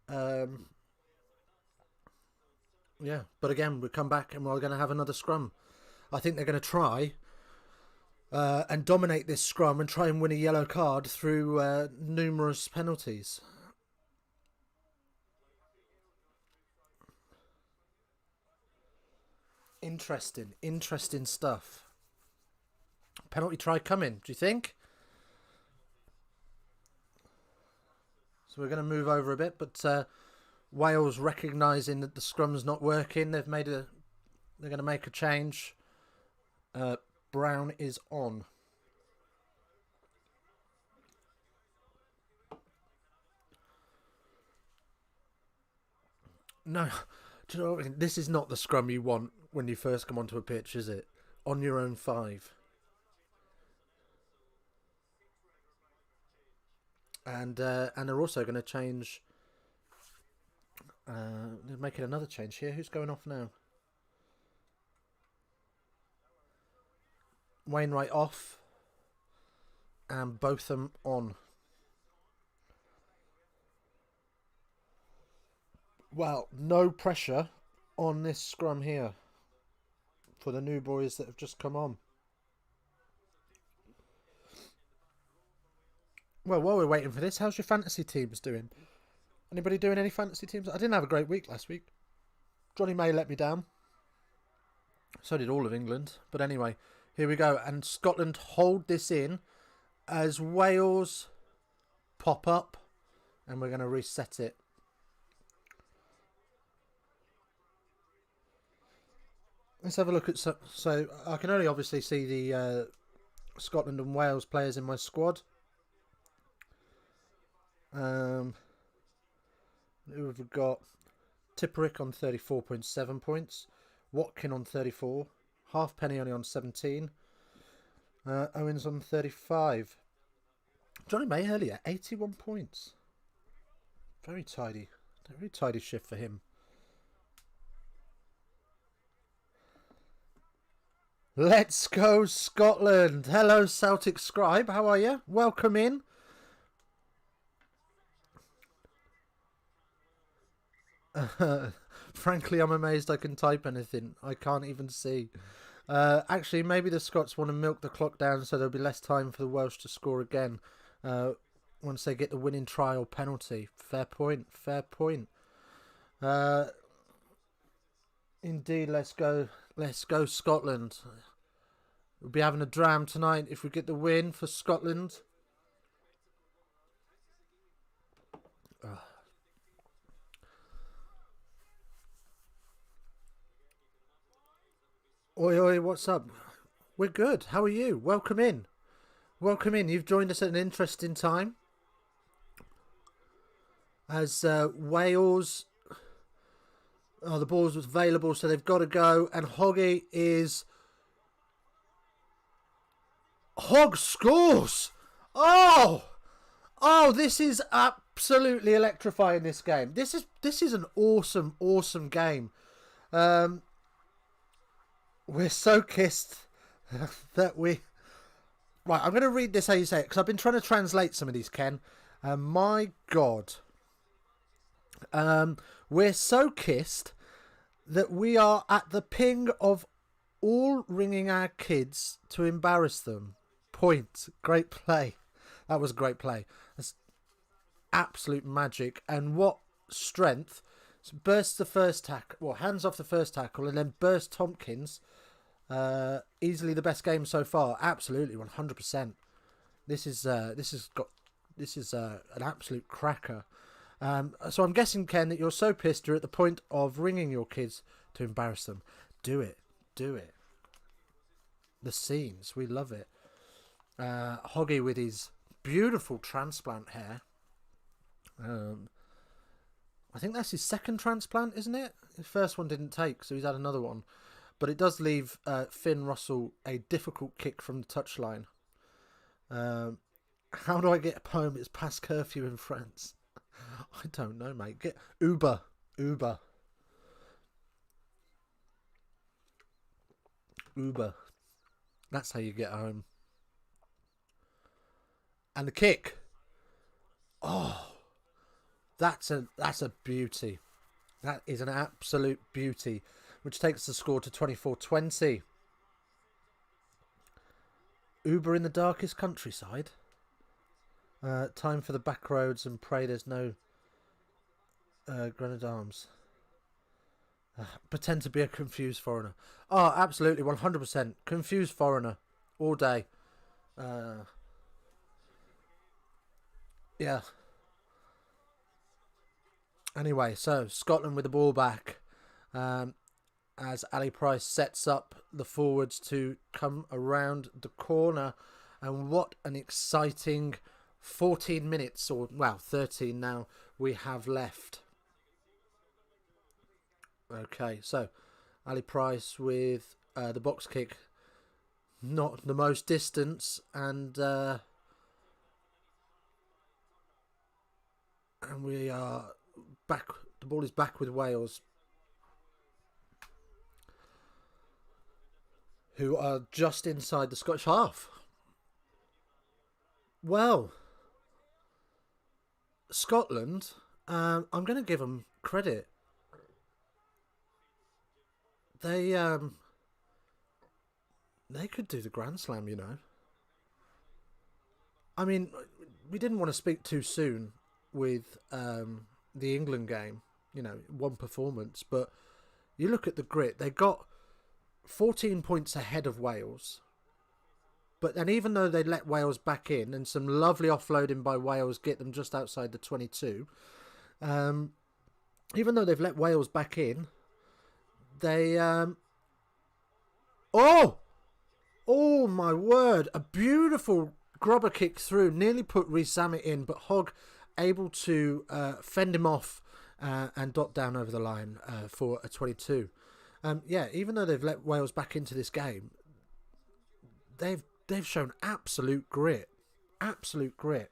Yeah, but again, we come back and we're going to have another scrum. I think they're going to try and dominate this scrum and try and win a yellow card through numerous penalties. Interesting stuff. Penalty try coming, do you think? So we're going to move over a bit, but Wales recognising that the scrum's not working. They're going to make a change. Brown is on. No, do you know what? This is not the scrum you want when you first come onto a pitch, is it? On your own 5. And they're also going to change. They're making another change here. Who's going off now? Wainwright off. And Botham on. Well, no pressure on this scrum here for the new boys that have just come on. Well, while we're waiting for this, how's your fantasy teams doing? Anybody doing any fantasy teams? I didn't have a great week last week. Johnny May let me down. So did all of England. But anyway, here we go. And Scotland hold this in as Wales pop up. And we're going to reset it. Let's have a look at... So I can only obviously see the Scotland and Wales players in my squad. Who have we got? Tipperick on 34.7 points. Watkin on 34. Halfpenny only on 17. Owens on 35. Johnny May earlier, 81 points. Very tidy. Very tidy shift for him. Let's go Scotland. Hello Celtic Scribe. How are you? Welcome in. Frankly, I'm amazed I can type anything. I can't even see. Actually, maybe the Scots want to milk the clock down so there'll be less time for the Welsh to score again once they get the winning try or penalty. Fair point. Fair point. Indeed, let's go. Let's go Scotland. We'll be having a dram tonight if we get the win for Scotland. Oi, oi, what's up? We're good. How are you? Welcome in. Welcome in. You've joined us at an interesting time. As Wales... Oh, the ball's available, so they've got to go. And Hoggy is... Hog scores! Oh! Oh, this is absolutely electrifying, this game. This is an awesome, awesome game. We're so kissed that we... Right, I'm going to read this how you say it, because I've been trying to translate some of these, Ken. My God. We're so kissed that we are at the ping of all ringing our kids to embarrass them. Point. Great play. That was a great play. That's absolute magic. And what strength. So bursts the first tackle. Well, hands off the first tackle and then bursts Tompkins. Easily the best game so far. Absolutely, 100%. This is an absolute cracker. So I'm guessing, Ken, that you're so pissed you're at the point of ringing your kids to embarrass them. Do it. Do it. The scenes. We love it. Hoggy with his beautiful transplant hair. I think that's his second transplant, isn't it? His first one didn't take, so he's had another one. But it does leave Finn Russell a difficult kick from the touchline. How do I get home? It's past curfew in France. I don't know, mate. Get Uber. Uber. That's how you get home. And the kick. Oh, that's a beauty. That is an absolute beauty, which takes the score to 24-20. Uber in the darkest countryside. Time for the back roads and pray there's no Grenade Arms. Pretend to be a confused foreigner. Oh, absolutely, 100%. Confused foreigner. All day. Yeah. Anyway, so Scotland with the ball back. As Ali Price sets up the forwards to come around the corner. And what an exciting 14 minutes, or, well, 13 now, we have left. Okay, so Ali Price with the box kick. Not the most distance, and we are back. The ball is back with Wales, who are just inside the Scottish half. Well, Scotland, I'm going to give them credit. They could do the Grand Slam, you know. I mean, we didn't want to speak too soon with the England game, you know, one performance, but you look at the grit. They got 14 points ahead of Wales. But then even though they let Wales back in, and some lovely offloading by Wales get them just outside the 22, even though they've let Wales back in, they... Oh my word! A beautiful grubber kick through, nearly put Rees-Zammit in, but Hogg able to fend him off and dot down over the line for a 22. Yeah, even though they've let Wales back into this game, they've shown absolute grit. Absolute grit.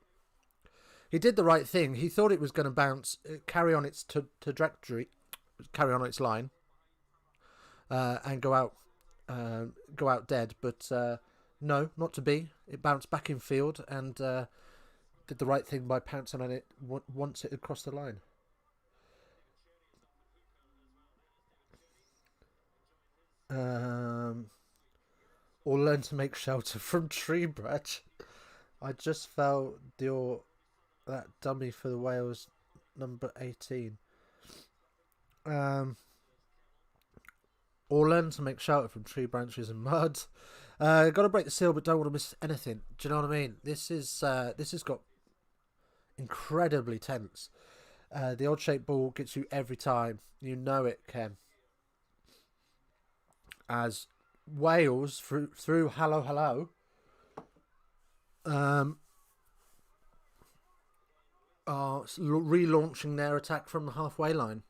He did the right thing. He thought it was going to bounce, carry on its trajectory, carry on its line, and go out dead. But no, not to be. It bounced back in field and did the right thing by pouncing on it once it had crossed the line. Or learn to make shelter from tree branch. I just felt that dummy for the Wales number 18. Or learn to make shelter from tree branches and mud. Got to break the seal, but don't want to miss anything. Do you know what I mean? This has got incredibly tense. The odd shaped ball gets you every time. You know it, Ken. As Wales through hello are relaunching their attack from the halfway line.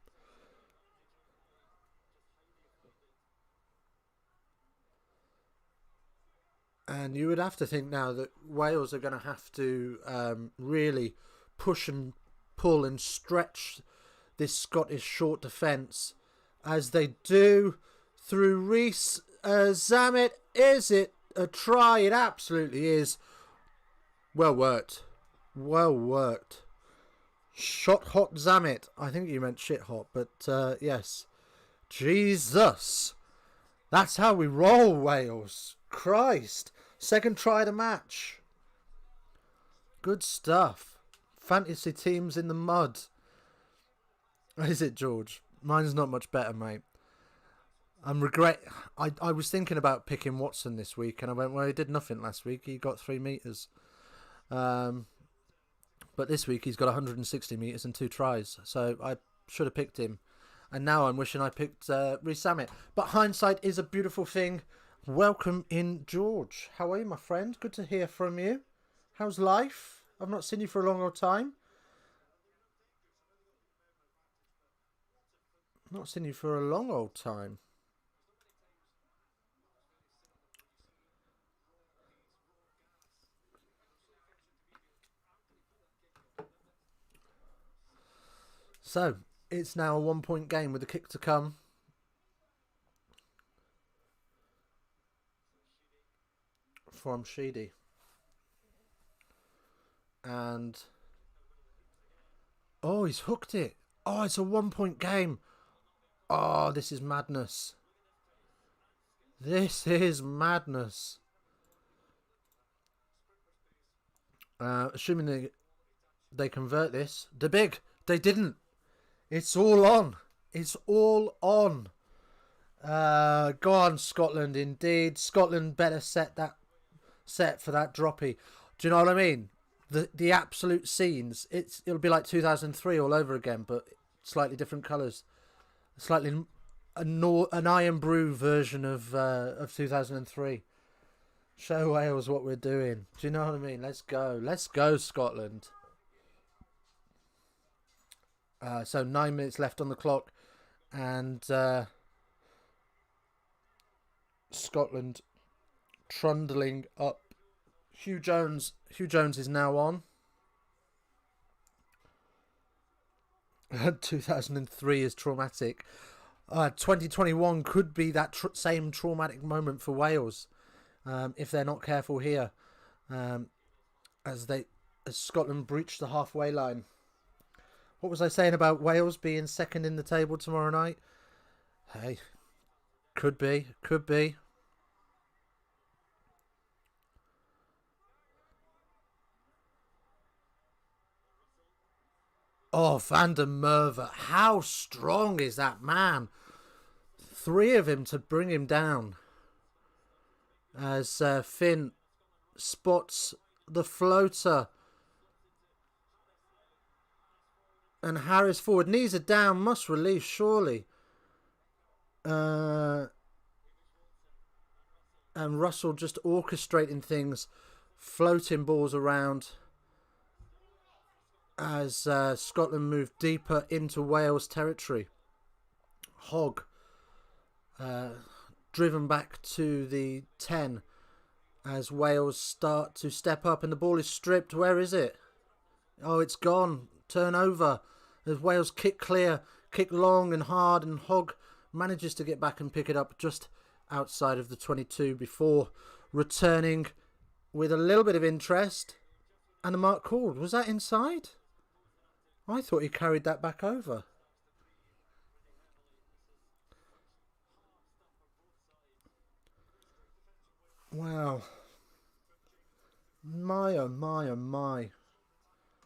And you would have to think now that Wales are going to have to really push and pull and stretch this Scottish short defence, as they do through Rees-Zammit. Is it a try? It absolutely is. Well worked. Well worked. Shot hot Zammit. I think you meant shit hot, but yes. Jesus. That's how we roll, Wales. Christ. Second try of the match. Good stuff. Fantasy teams in the mud. Is it, George? Mine's not much better, mate. I was thinking about picking Watson this week, and I went, well, he did nothing last week. He got 3 metres. But this week he's got 160 metres and 2 tries. So I should have picked him. And now I'm wishing I picked Rees-Zammit. But hindsight is a beautiful thing. Welcome in, George. How are you, my friend? Good to hear from you. How's life? I've not seen you for a long old time. Not seen you for a long old time. So, it's now a 1-point game with a kick to come. From Sheedy. And... oh, he's hooked it. Oh, it's a 1-point game. Oh, this is madness. This is madness. Assuming they convert this. They're big. They didn't. It's all on. It's all on. Go on, Scotland. Indeed, Scotland better set for that droppy. Do you know what I mean? The absolute scenes. It'll be like 2003 all over again, but slightly different colours. Slightly an Iron Brew version of 2003. Show Wales what we're doing. Do you know what I mean? Let's go, Scotland. So 9 minutes left on the clock, and Scotland trundling up. Hugh Jones is now on. 2003 is traumatic. 2021 could be that same traumatic moment for Wales, if they're not careful here, as Scotland breach the halfway line. What was I saying about Wales being second in the table tomorrow night? Hey, could be. Oh, Van der Merwe, how strong is that man? 3 of him to bring him down. As Finn spots the floater. And Harris forward. Knees are down. Must release, surely. And Russell just orchestrating things. Floating balls around. As Scotland move deeper into Wales territory. Hogg driven back to the 10 as Wales start to step up, and the ball is stripped. Where is it? Oh, it's gone. Turnover as Wales kick clear, kick long and hard, and Hogg manages to get back and pick it up just outside of the 22 before returning with a little bit of interest, and the mark called. Was that inside? I thought he carried that back over. Wow. My, oh my, oh my.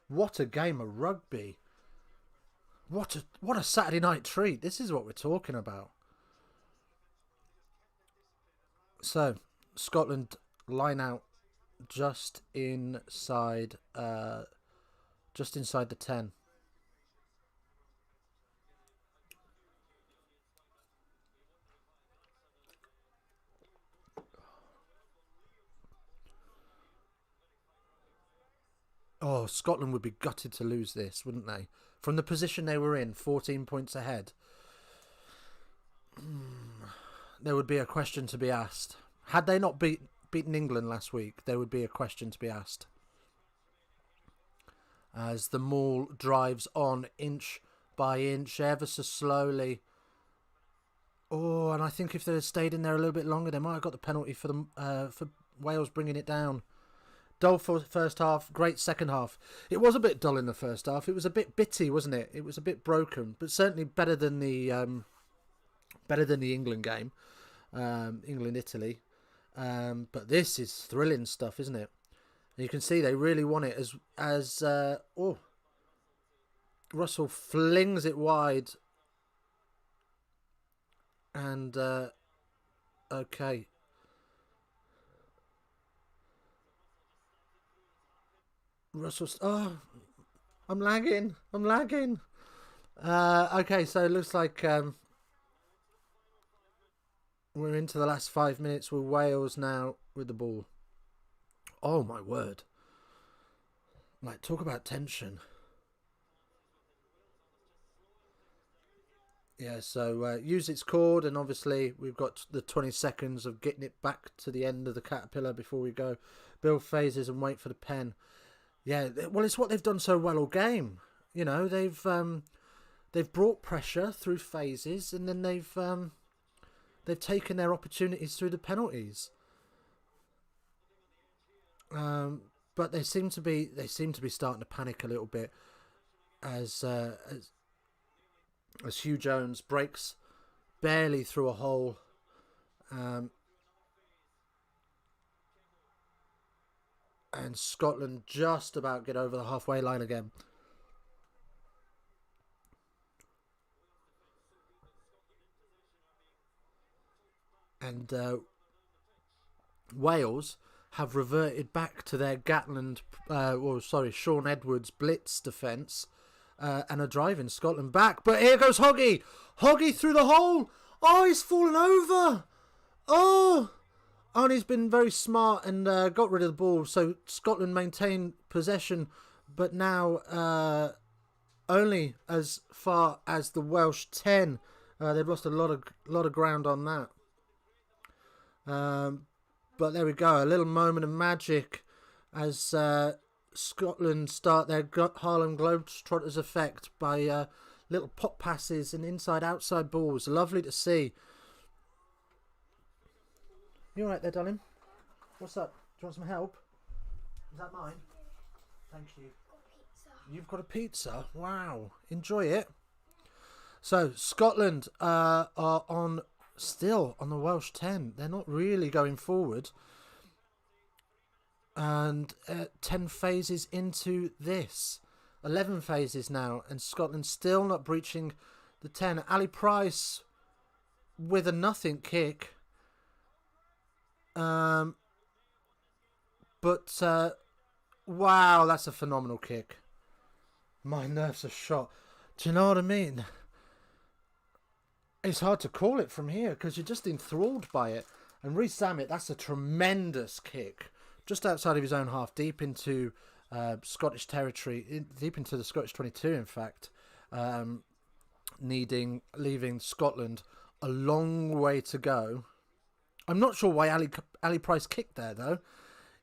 What a game of rugby. What a Saturday night treat. This is what we're talking about. So, Scotland line out just inside the 10. Oh, Scotland would be gutted to lose this, wouldn't they? From the position they were in, 14 points ahead. There would be a question to be asked. Had they not beaten England last week, there would be a question to be asked. As the maul drives on inch by inch, ever so slowly. Oh, and I think if they had stayed in there a little bit longer, they might have got the penalty for Wales bringing it down. Dull for first half, great second half. It was a bit dull in the first half. It was a bit bitty, wasn't it? It was a bit broken, but certainly better than the England game, England-Italy. But this is thrilling stuff, isn't it? And you can see they really want it as Russell flings it wide, and okay. Russell. Oh, I'm lagging. Okay, so it looks like we're into the last 5 minutes with Wales now with the ball. Oh, my word. Like, talk about tension. Yeah, so use its cord, and obviously we've got the 20 seconds of getting it back to the end of the caterpillar before we go. Build phases and wait for the pen. Yeah, well, it's what they've done so well all game. You know, they've brought pressure through phases, and then they've taken their opportunities through the penalties. But they seem to be starting to panic a little bit as Hugh Jones breaks barely through a hole. And Scotland just about get over the halfway line again. and Wales have reverted back to their Sean Edwards blitz defence and are driving Scotland back. But here goes Hoggy. Hoggy through the hole. Oh, he's fallen over. Oh, and he's been very smart and got rid of the ball. So Scotland maintain possession, but now only as far as the Welsh 10. They've lost a lot of ground on that. But there we go, a little moment of magic as Scotland start their Harlem Globetrotters effect by little pop passes and inside-outside balls. Lovely to see. You all right there, darling? What's up? Do you want some help? Is that mine? Thank you. You've got a pizza? Wow. Enjoy it. So, Scotland are still on the Welsh 10. They're not really going forward. And 10 phases into this. 11 phases now. And Scotland still not breaching the 10. Ali Price with a nothing kick. But wow, that's a phenomenal kick. My nerves are shot. Do you know what I mean? It's hard to call it from here because you're just enthralled by it. And Reece Zammit, that's a tremendous kick. Just outside of his own half, deep into Scottish territory, deep into the Scottish 22, in fact. Leaving Scotland a long way to go. I'm not sure why Ali Price kicked there, though.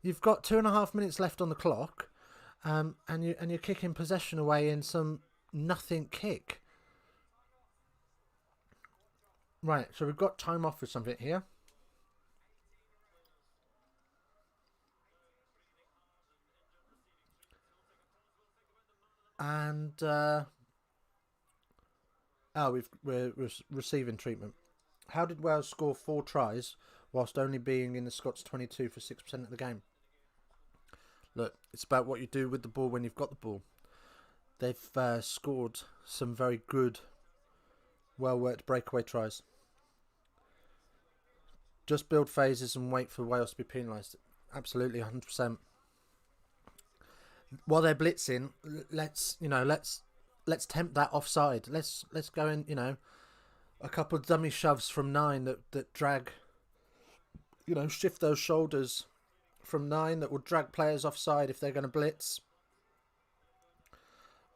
You've got 2.5 minutes left on the clock, and you're kicking possession away in some nothing kick. Right, so we've got time off for something here. And we're receiving treatment. How did Wales score 4 tries whilst only being in the Scots 22 for 6% of the game? Look, it's about what you do with the ball when you've got the ball. They've scored some very good, well-worked breakaway tries. Just build phases and wait for Wales to be penalised. Absolutely, 100%. While they're blitzing, let's tempt that offside. Let's go in, a couple of dummy shoves from 9 that drag, shift those shoulders from 9 that will drag players offside if they're going to blitz.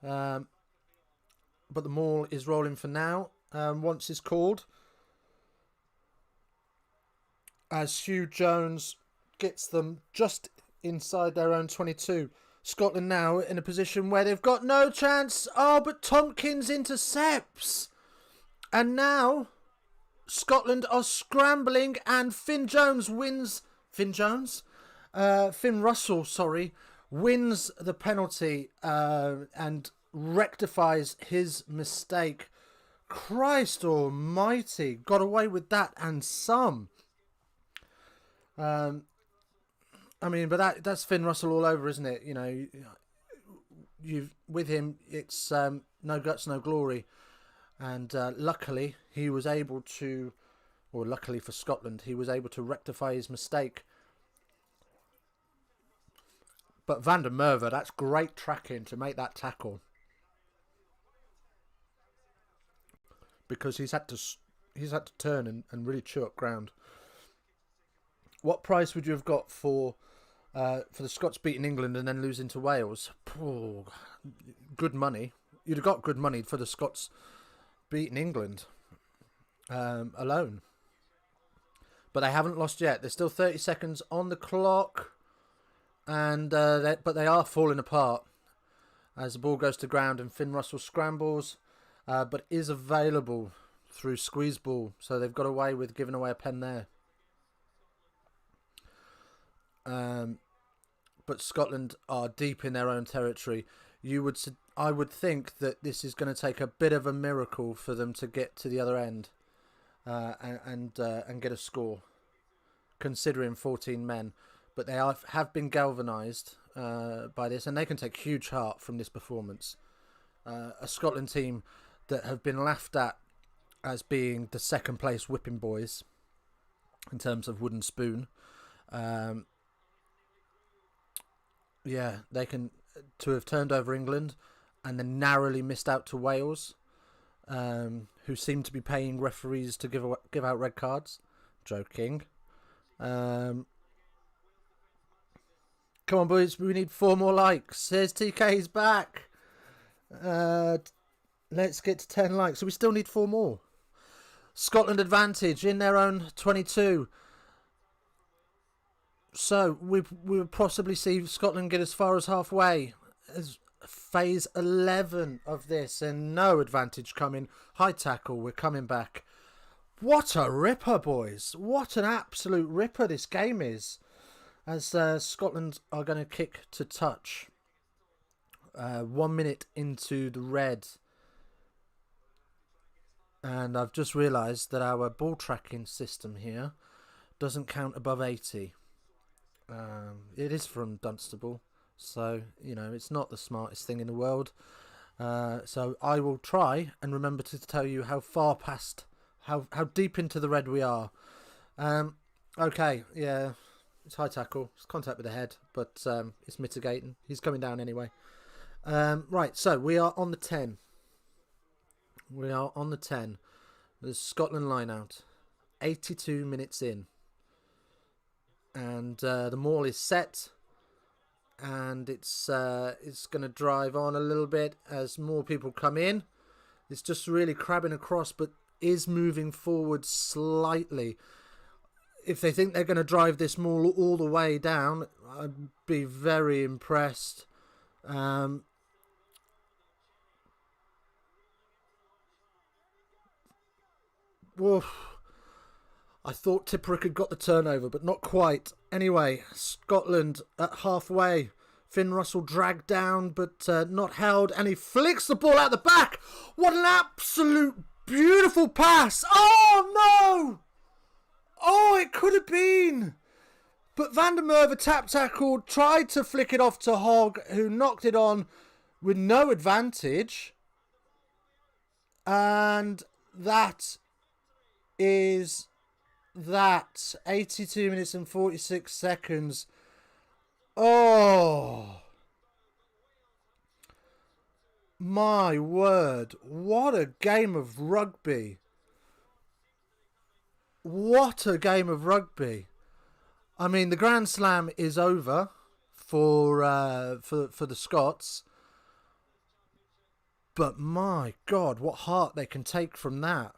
But the maul is rolling for now. Once it's called, as Hugh Jones gets them just inside their own 22. Scotland now in a position where they've got no chance. Oh, but Tompkins intercepts. And now Scotland are scrambling and Finn Russell, wins the penalty and rectifies his mistake. Christ almighty, got away with that and some. But that's Finn Russell all over, isn't it? You've with him, it's no guts, no glory. And luckily for Scotland, he was able to rectify his mistake. But Van der Merwe, that's great tracking to make that tackle. Because he's had to turn and really chew up ground. What price would you have got for the Scots beating England and then losing to Wales? Oh, good money. You'd have got good money for the Scots beating England alone. But they haven't lost yet. There's still 30 seconds on the clock. And but they are falling apart as the ball goes to ground and Finn Russell scrambles. But is available through squeeze ball. So they've got away with giving away a pen there. But Scotland are deep in their own territory. I would think that this is going to take a bit of a miracle for them to get to the other end and get a score, considering 14 men. But they have been galvanised by this, and they can take huge heart from this performance. A Scotland team that have been laughed at as being the second place whipping boys in terms of wooden spoon. Yeah, they can to have turned over England and then narrowly missed out to Wales, who seem to be paying referees to give out red cards. Joking. Come on, boys. We need 4 more likes. Here's TK's back. Let's get to 10 likes. So we still need 4 more. Scotland advantage in their own 22. So we will possibly see Scotland get as far as halfway as phase 11 of this, and no advantage coming. High tackle, we're coming back. What a ripper, boys. What an absolute ripper this game is. As Scotland are going to kick to touch. 1 minute into the red. And I've just realised that our ball tracking system here doesn't count above 80. It is from Dunstable, so, you know, it's not the smartest thing in the world. So I will try and remember to tell you how far past, how deep into the red we are. Okay, yeah, it's high tackle. It's contact with the head, but it's mitigating. He's coming down anyway. Right, so we are on the 10. We are on the 10. There's Scotland line out. 82 minutes in. And the maul is set. And it's going to drive on a little bit as more people come in. It's just really crabbing across, but is moving forward slightly. If they think they're going to drive this maul all the way down, I'd be very impressed. Woof. I thought Tipperick had got the turnover, but not quite. Anyway, Scotland at halfway. Finn Russell dragged down, but not held, and he flicks the ball out the back. What an absolute beautiful pass. Oh, no! Oh, it could have been. But Van der Merwe tap tackled, tried to flick it off to Hogg, who knocked it on with no advantage. And that is that. 82 minutes and 46 seconds. Oh, my word. What a game of rugby. What a game of rugby. I mean, the Grand Slam is over for the Scots. But my God, what heart they can take from that.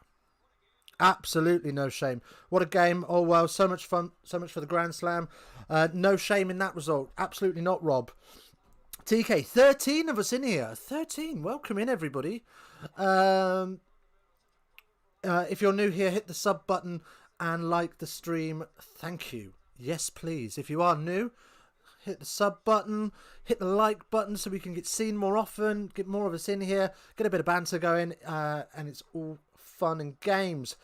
Absolutely no shame. What a game. Oh, well, so much fun. So much for the Grand Slam. No shame in that result. Absolutely not, Rob. TK, 13 of us in here. 13. Welcome in, everybody. If you're new here, hit the sub button and like the stream. Thank you. Yes, please. If you are new, hit the sub button, hit the like button so we can get seen more often, get more of us in here, get a bit of banter going, and it's all fun and games.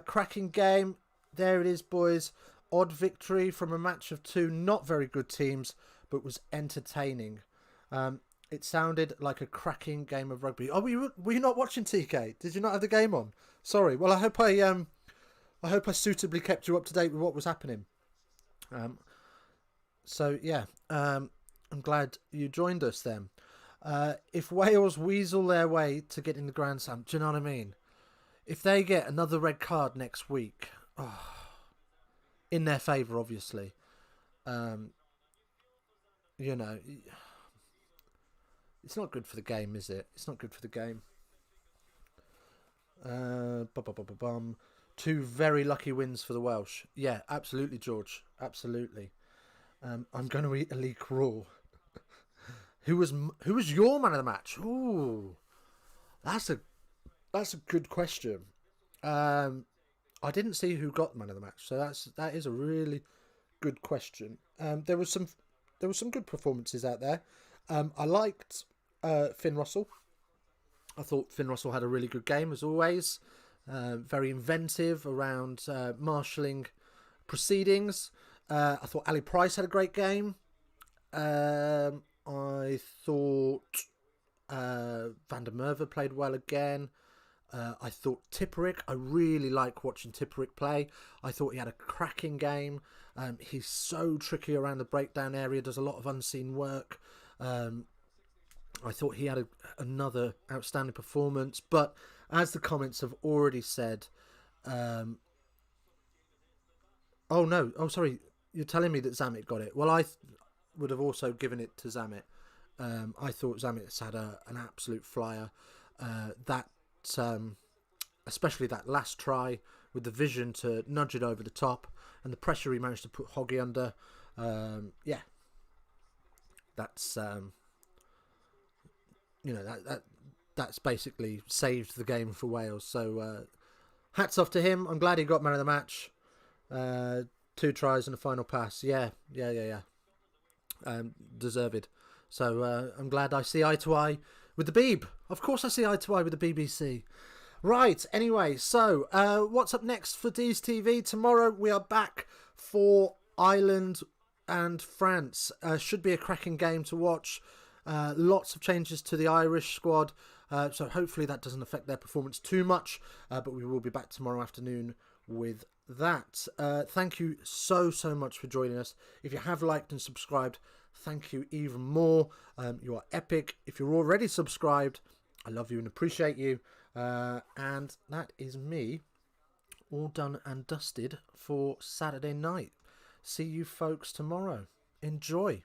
Cracking game. There it is, boys. Odd victory from a match of 2 not very good teams, but was entertaining. It sounded like a cracking game of rugby. Oh, were you not watching, TK? Did you not have the game on? Sorry. Well, I hope I suitably kept you up to date with what was happening. So yeah, I'm glad you joined us then. If Wales weasel their way to get in the Grand Slam, do you know what I mean? If they get another red card next week, in their favour, obviously, you know, it's not good for the game, is it? It's not good for the game. 2 very lucky wins for the Welsh. Yeah, absolutely, George. Absolutely. I'm going to eat a leek raw. Who was your man of the match? Ooh, that's a good question. I didn't see who got the man of the match, so that is a really good question. There was some good performances out there. I liked Finn Russell. I thought Finn Russell had a really good game as always. Very inventive around marshalling proceedings. I thought Ali Price had a great game. I thought Van der Merwe played well again. I thought Tipperick, I really like watching Tipperick play. I thought he had a cracking game. He's so tricky around the breakdown area, does a lot of unseen work. I thought he had another outstanding performance. But as the comments have already said, oh no, oh sorry, you're telling me that Zamet got it. Well, I would have also given it to Zamet. I thought Zamet's had an absolute flyer. Especially that last try with the vision to nudge it over the top and the pressure he managed to put Hoggy under. Yeah, that's that's basically saved the game for Wales. So hats off to him. I'm glad he got man of the match. 2 tries and a final pass. Yeah. Deserved. So I'm glad I see eye to eye with the Beeb. Of course I see eye to eye with the BBC. Right, anyway, so what's up next for Dees TV? Tomorrow we are back for Ireland and France. Should be a cracking game to watch. Lots of changes to the Irish squad, so hopefully that doesn't affect their performance too much, but we will be back tomorrow afternoon with that. Thank you so much for joining us. If you have liked and subscribed, thank you even more. You are epic. If you're already subscribed, I love you and appreciate you. And that is me all done and dusted for Saturday night. See you folks tomorrow. Enjoy.